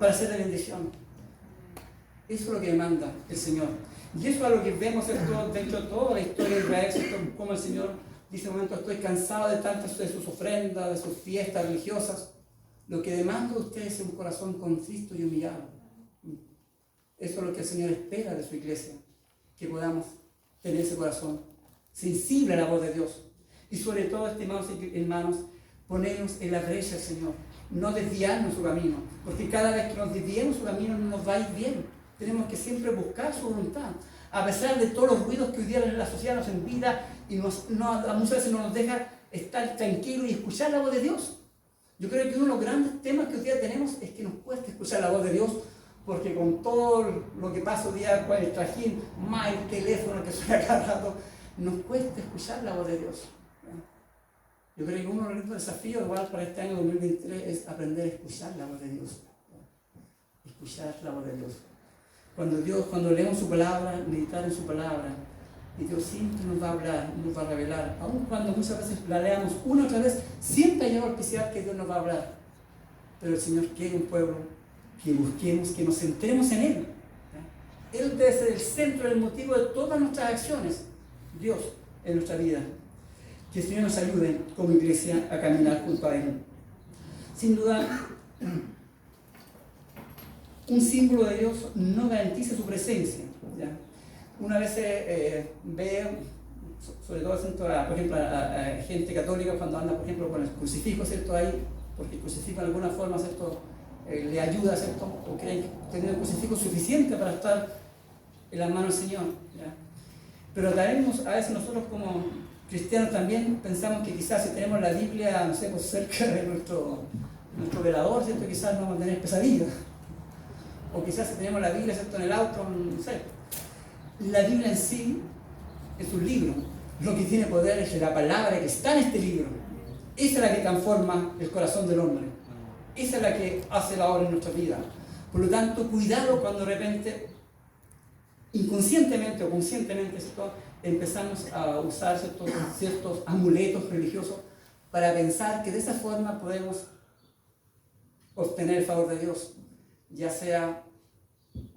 para hacer la bendición. Eso es lo que demanda el Señor. Y eso es lo que vemos dentro de toda la historia de Israel, como el Señor dice un momento: estoy cansado de tantas de sus ofrendas, de sus fiestas religiosas. Lo que demanda de ustedes es un corazón contristo y humillado. Eso es lo que el Señor espera de su iglesia, que podamos tener ese corazón sensible a la voz de Dios. Y sobre todo, estimados hermanos, ponernos en la brecha del Señor, no desviarnos su camino, porque cada vez que nos desviemos su camino no nos va a ir bien. Tenemos que siempre buscar su voluntad, a pesar de todos los ruidos que hoy día la sociedad nos invita y muchas veces no nos deja estar tranquilos y escuchar la voz de Dios. Yo creo que uno de los grandes temas que hoy día tenemos es que nos cuesta escuchar la voz de Dios, porque con todo lo que pasa hoy día con el trajín, más el teléfono que suena cada rato, nos cuesta escuchar la voz de Dios. Yo creo que uno de los grandes desafíos igual para este año 2023 es aprender a escuchar la voz de Dios. Escuchar la voz de Dios. Cuando leemos su palabra, meditar en su palabra, y Dios siempre nos va a hablar, nos va a revelar. Aun cuando muchas veces la leamos una y otra vez, siempre hay algo especial que Dios nos va a hablar. Pero el Señor quiere un pueblo que busquemos, que nos centremos en Él. Él debe ser el centro, el motivo de todas nuestras acciones. Dios en nuestra vida. Que el Señor nos ayude como iglesia a caminar junto a Él. Sin duda, un símbolo de Dios no garantiza su presencia. ¿Ya? Una vez ve, sobre todo, por ejemplo, a gente católica cuando anda, por ejemplo, con el crucifijo, ¿cierto? Ahí, porque el crucifijo de alguna forma, ¿cierto?, le ayuda, ¿cierto?, o creen tener el crucifijo suficiente para estar en las manos del Señor. ¿Ya? Pero también a veces nosotros como cristianos también pensamos que quizás si tenemos la Biblia, no sé, pues cerca de nuestro velador, ¿cierto?, quizás no vamos a tener pesadillas. O quizás si tenemos la Biblia, ¿cierto?, en el auto, no sé. La Biblia en sí es un libro. Lo que tiene poder es la palabra que está en este libro. Esa es la que transforma el corazón del hombre. Esa es la que hace la obra en nuestra vida. Por lo tanto, cuidado cuando de repente, inconscientemente o conscientemente, ¿cierto?, empezamos a usar ciertos amuletos religiosos para pensar que de esa forma podemos obtener el favor de Dios, ya sea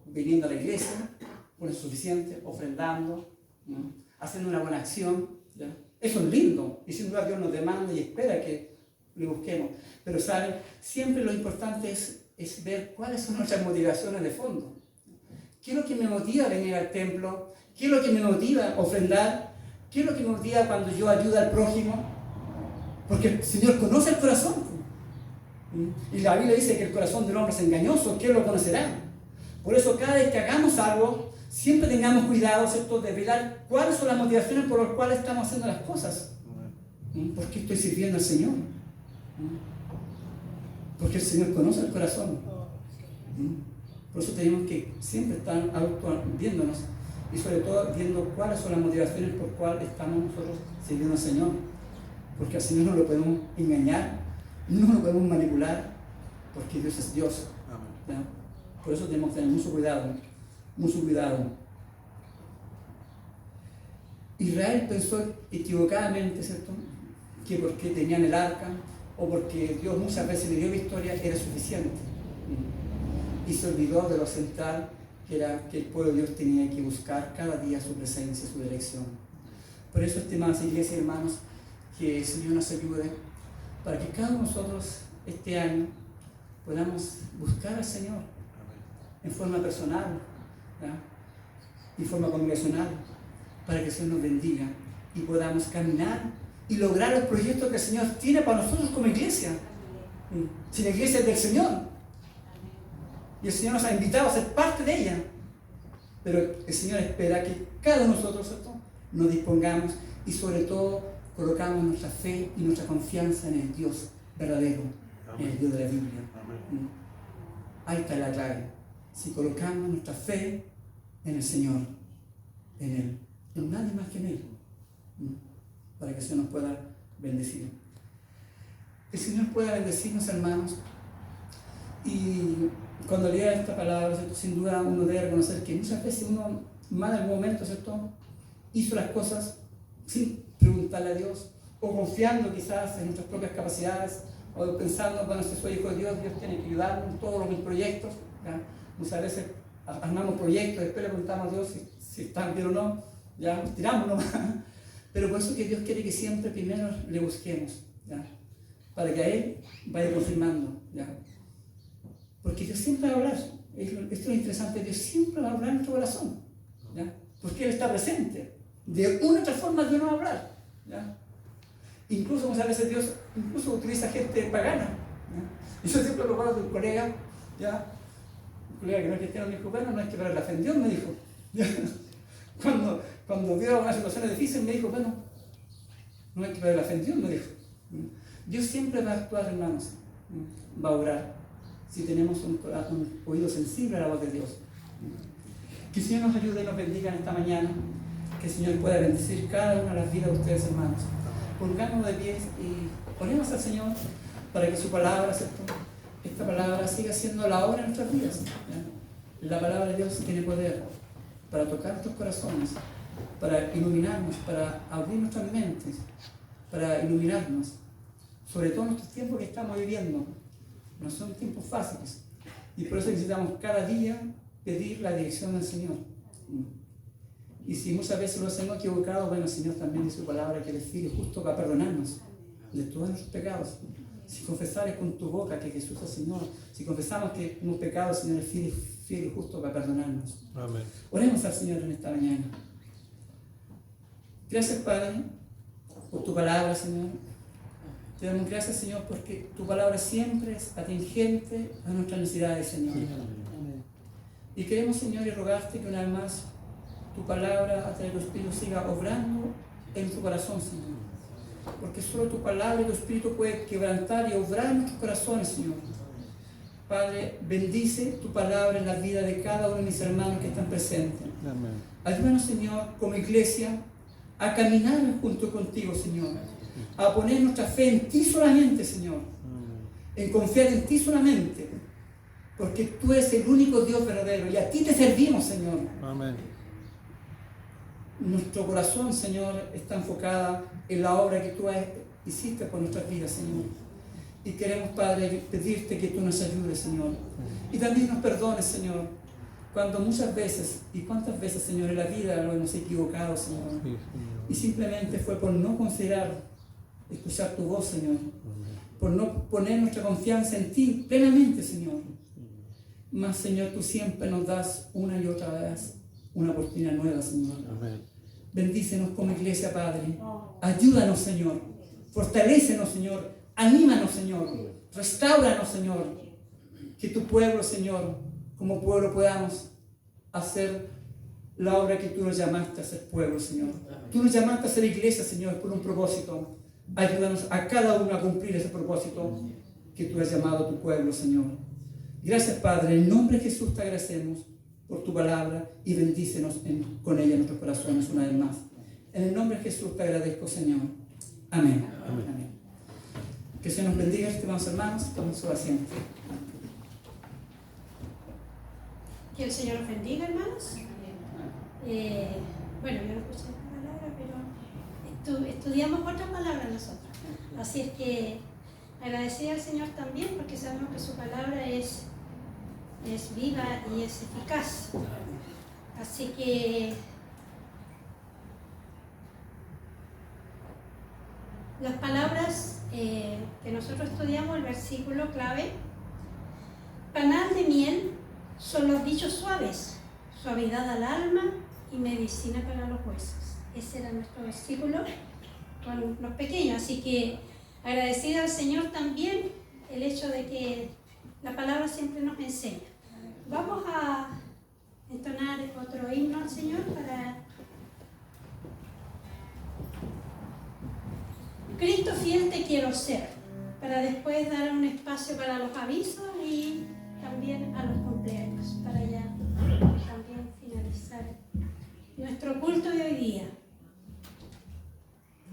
viniendo a la iglesia, con lo suficiente, ofrendando, ¿no?, haciendo una buena acción. ¿Ya? Eso es lindo, y sin duda Dios nos demanda y espera que lo busquemos. Pero ¿saben? Siempre lo importante es ver cuáles son nuestras motivaciones de fondo. ¿Qué es lo que me motiva a venir al templo? ¿Qué es lo que me motiva a ofrendar? ¿Qué es lo que me motiva cuando yo ayudo al prójimo? Porque el Señor conoce el corazón. Y la Biblia dice que el corazón del hombre es engañoso. ¿Quién lo conocerá? Por eso cada vez que hagamos algo, siempre tengamos cuidado, ¿cierto?, de velar cuáles son las motivaciones por las cuales estamos haciendo las cosas. ¿Por qué estoy sirviendo al Señor? Porque el Señor conoce el corazón. Por eso tenemos que siempre estar viéndonos y sobre todo viendo cuáles son las motivaciones por las cuales estamos nosotros sirviendo al Señor. Porque al Señor no lo podemos engañar, no lo podemos manipular, porque Dios es Dios. ¿Ya? Por eso tenemos que tener mucho cuidado, mucho cuidado. Israel pensó equivocadamente, ¿cierto?, que porque tenían el arca o porque Dios muchas veces le dio victoria era suficiente. Y se olvidó de lo central, que era que el pueblo de Dios tenía que buscar cada día su presencia, su dirección. Por eso, estimadas iglesias y hermanos, que el Señor nos ayude para que cada uno de nosotros este año podamos buscar al Señor en forma personal, ¿ya?, en forma congregacional, para que el Señor nos bendiga y podamos caminar y lograr el proyecto que el Señor tiene para nosotros como iglesia. Si la iglesia es del Señor y el Señor nos ha invitado a ser parte de ella, pero el Señor espera que cada uno de nosotros, ¿cierto?, nos dispongamos y sobre todo colocamos nuestra fe y nuestra confianza en el Dios verdadero, en el Dios de la Biblia. Ahí está la clave. Si colocamos nuestra fe en el Señor, en Él, en nadie más que en Él, para que el Señor nos pueda bendecir. El Señor pueda bendecirnos, hermanos, y cuando lea esta palabra, ¿cierto?, sin duda uno debe reconocer que muchas veces uno, más en algún momento, ¿cierto?, hizo las cosas sin preguntarle a Dios, o confiando quizás en nuestras propias capacidades, o pensando, bueno, si soy hijo de Dios, Dios tiene que ayudarme en todos mis proyectos, ¿ya? Muchas veces armamos proyectos, después le preguntamos a Dios si están bien o no, ya tiramos nomás. Pero por eso que Dios quiere que siempre primero le busquemos, ¿ya?, para que a Él vaya confirmando, ¿ya? Porque Dios siempre va a hablar. Esto es lo interesante, Dios siempre va a hablar en nuestro corazón, ¿ya?, porque Él está presente. De una u otra forma Dios nos va a hablar, ¿ya? Incluso muchas veces Dios utiliza gente pagana, ¿ya? Y yo siempre lo recuerdo de un colega, ¿ya?, un colega que no es cristiano, me dijo, bueno, no hay que perder la fe en Dios, me dijo, ¿ya? Cuando vio una situación difícil, me dijo, bueno, no hay que perder la fe en Dios, me dijo. Dios siempre va a actuar, hermanos, va a obrar, si tenemos un oído sensible a la voz de Dios. Que el Señor nos ayude y nos bendiga en esta mañana, que el Señor pueda bendecir cada una de las vidas de ustedes, hermanos. Pongámonos de pies y oremos al Señor para que su palabra, ¿cierto?, esta palabra siga siendo la obra en nuestras vidas, ¿ya? La palabra de Dios tiene poder para tocar nuestros corazones, para iluminarnos, para abrir nuestras mentes, para iluminarnos, sobre todo en estos tiempos que estamos viviendo. No son tiempos fáciles y por eso necesitamos cada día pedir la dirección del Señor. Y si muchas veces nos hemos equivocado, bueno, el Señor también dice su palabra que Él es fiel y justo para perdonarnos de todos nuestros pecados. Si confesares con tu boca que Jesús es Señor, si confesamos que hemos pecado, el Señor es fiel y justo para perdonarnos. Amén. Oremos al Señor en esta mañana. Gracias, Padre, por tu palabra, Señor. Te damos gracias, Señor, porque tu palabra siempre es atingente a nuestras necesidades, Señor. Y queremos, Señor, y rogarte que una vez más tu palabra a través de tu Espíritu siga obrando en tu corazón, Señor. Porque solo tu palabra y tu Espíritu puede quebrantar y obrar en nuestros corazones, Señor. Padre, bendice tu palabra en la vida de cada uno de mis hermanos que están presentes. Amén. Ayúdanos, Señor, como iglesia, a caminar junto contigo, Señor. A poner nuestra fe en ti solamente, Señor. En confiar en ti solamente. Porque tú eres el único Dios verdadero y a ti te servimos, Señor. Amén. Nuestro corazón, Señor, está enfocada en la obra que tú hiciste por nuestras vidas, Señor. Y queremos, Padre, pedirte que tú nos ayudes, Señor. Y también nos perdones, Señor, cuando muchas veces, y cuántas veces, Señor, en la vida lo hemos equivocado, Señor. Y simplemente fue por no considerar, escuchar tu voz, Señor. Por no poner nuestra confianza en ti plenamente, Señor. Mas, Señor, tú siempre nos das una y otra vez una oportunidad nueva, Señor. Amén. Bendícenos como iglesia, Padre. Ayúdanos, Señor. Fortalécenos, Señor. Anímanos, Señor. Restáuranos, Señor. Que tu pueblo, Señor, como pueblo podamos hacer la obra que tú nos llamaste a ser pueblo, Señor. Tú nos llamaste a ser iglesia, Señor, por un propósito. Ayúdanos a cada uno a cumplir ese propósito que tú has llamado a tu pueblo, Señor. Gracias, Padre. En el nombre de Jesús te agradecemos por tu palabra y bendícenos con ella en nuestros corazones una vez más. En el nombre de Jesús te agradezco, Señor. Amén. Amén. Que el Señor nos bendiga, estimados hermanos. Tomen su asiento. Que el Señor os bendiga, hermanos. Bueno, yo no escuché la palabra, pero estudiamos otra palabra nosotros. Así es que agradecer al Señor también, porque sabemos que su palabra es viva y es eficaz. Así que las palabras que nosotros estudiamos, el versículo clave: panal de miel son los dichos suaves, suavidad al alma y medicina para los huesos. Ese era nuestro versículo con los pequeños. Así que agradecida al Señor también el hecho de que la palabra siempre nos enseña. Vamos a entonar otro himno al Señor para Cristo fiel te quiero ser, para después dar un espacio para los avisos y también a los cumpleaños, para ya también finalizar nuestro culto de hoy día.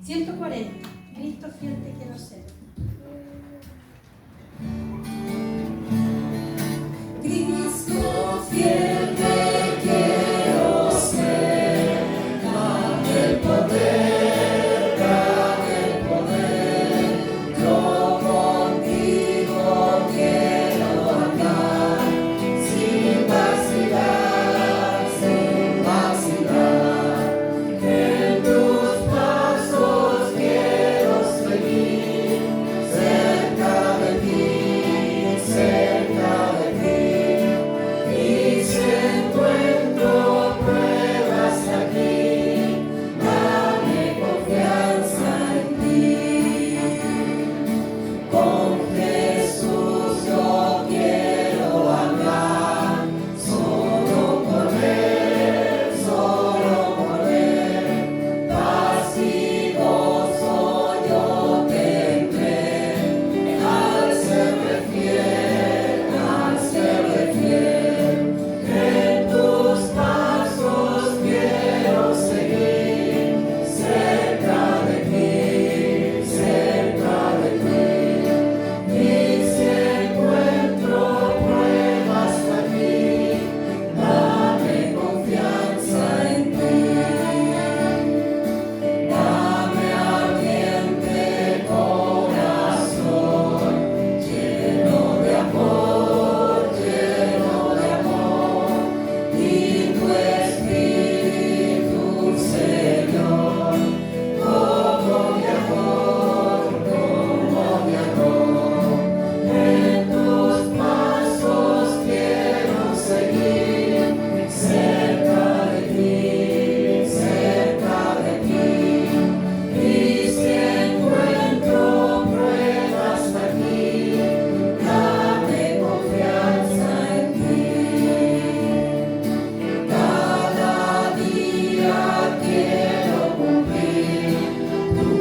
140. Cristo fiel te quiero ser. Cristo fiel te quiero ser, dame el poder, yo contigo quiero andar, sin vacilar, en tus pasos quiero seguir, cerca de ti, cerca de ti, y si encuentro pruebas aquí, dame confianza en ti. Con Jesús yo quiero andar, solo correr, paz y gozo yo tendré, al serle fiel, en tus pasos quiero seguir, cerca de ti, y si encuentro pruebas aquí, dame confianza en ti. Dame ardiente corazón, lleno de amor, y tu Espíritu, Señor, como mi amor, en tus pasos quiero seguir, cerca de ti, y si encuentro pruebas aquí, dame confianza en ti. Cada día quiero cumplir tu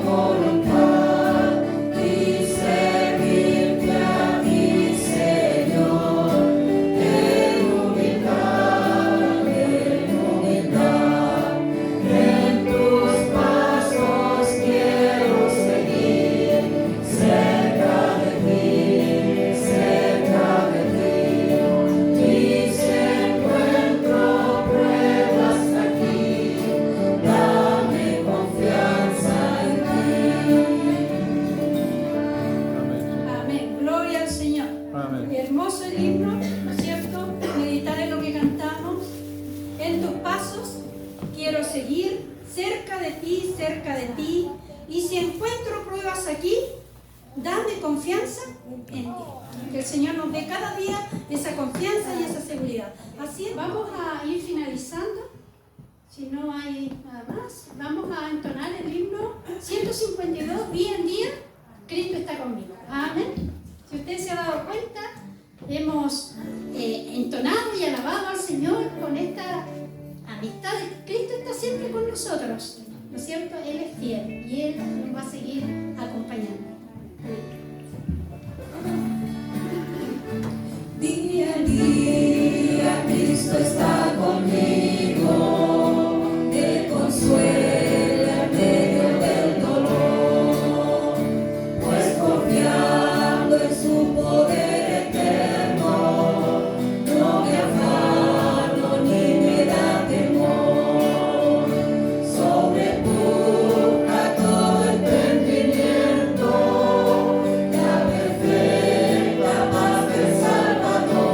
voluntad, y servirte a ti, Señor, en humildad, en tus pasos quiero seguir, cerca de ti, y si encuentro pruebas aquí, dame confianza en Amén. Gloria al Señor. Hermoso el himno, ¿no es cierto? Meditar en lo que cantamos. En tus pasos quiero seguir, cerca de ti, y si encuentro pruebas aquí, dame confianza en ti. Que el Señor nos dé cada día esa confianza y esa seguridad. Así es, vamos a ir finalizando. Si no hay nada más, vamos a entonar el himno 152, día en día, Cristo está conmigo. Amén. Si usted se ha dado cuenta, hemos entonado y alabado alabado al Señor con esta amistad. Cristo está siempre con nosotros, ¿no es cierto? Él es fiel y Él nos va a seguir acompañando. Día a día Cristo está conmigo, me consuela en medio del dolor, pues confiando en su poder eterno, no me afano ni me da temor, sobrepuja todo entendimiento, la perfecta paz del Salvador,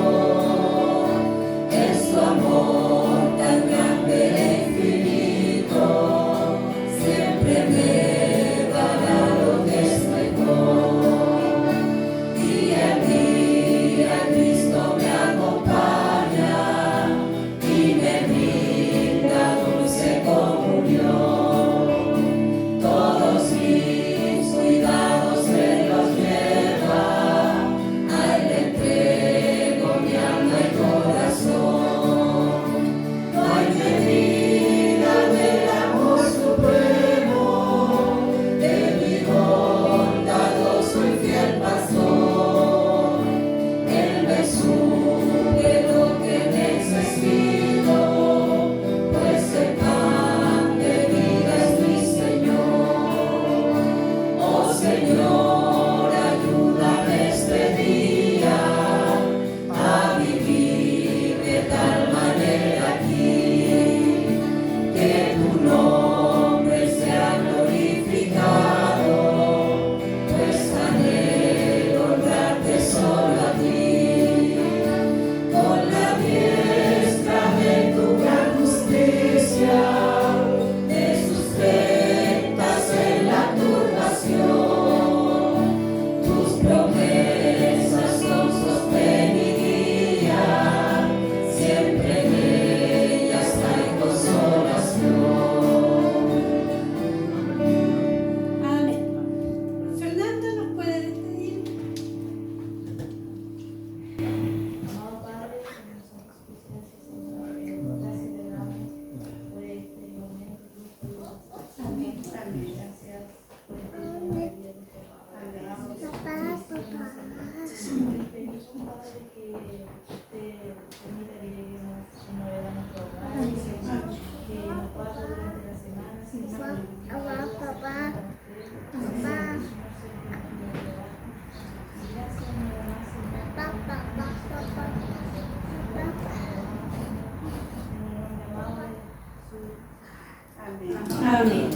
en su amor tan grande e infinito, siempre me dará lo que es mejor. Día a día Cristo me acompaña y me brinda dulce comunión. Todos mis cuidados Él los lleva, a Él le entrego mi alma y corazón. No hay medida del amor supremo, de mi bondadoso y fiel pastor. Él me suple lo que necesito, pues el pan de vida es mi Señor. Oh Señor, ayúdame este día a vivir de tal manera aquí, que tu nombre sea glorificado, pues anhelo honrarte solo a ti. Con la diestra de tu gran justicia, me sustentas en la turbación. Tus promesas son sostén y guía, siempre en ellas hay consolación. Amén. Fernanda, ¿nos puede despedir? Amado Padre, en nuestras presencias, Señor, gracias te damos por este momento, Dios. Amén. Gracias por este momento de vida de tu papá. Te damos Señor, y pedimos, Padre, que te permita que lleguemos, Señor, a nuestro hogar, Señor, que nos pase durante la semana, Señor, papá. Gracias, nada más, Señor. Amén.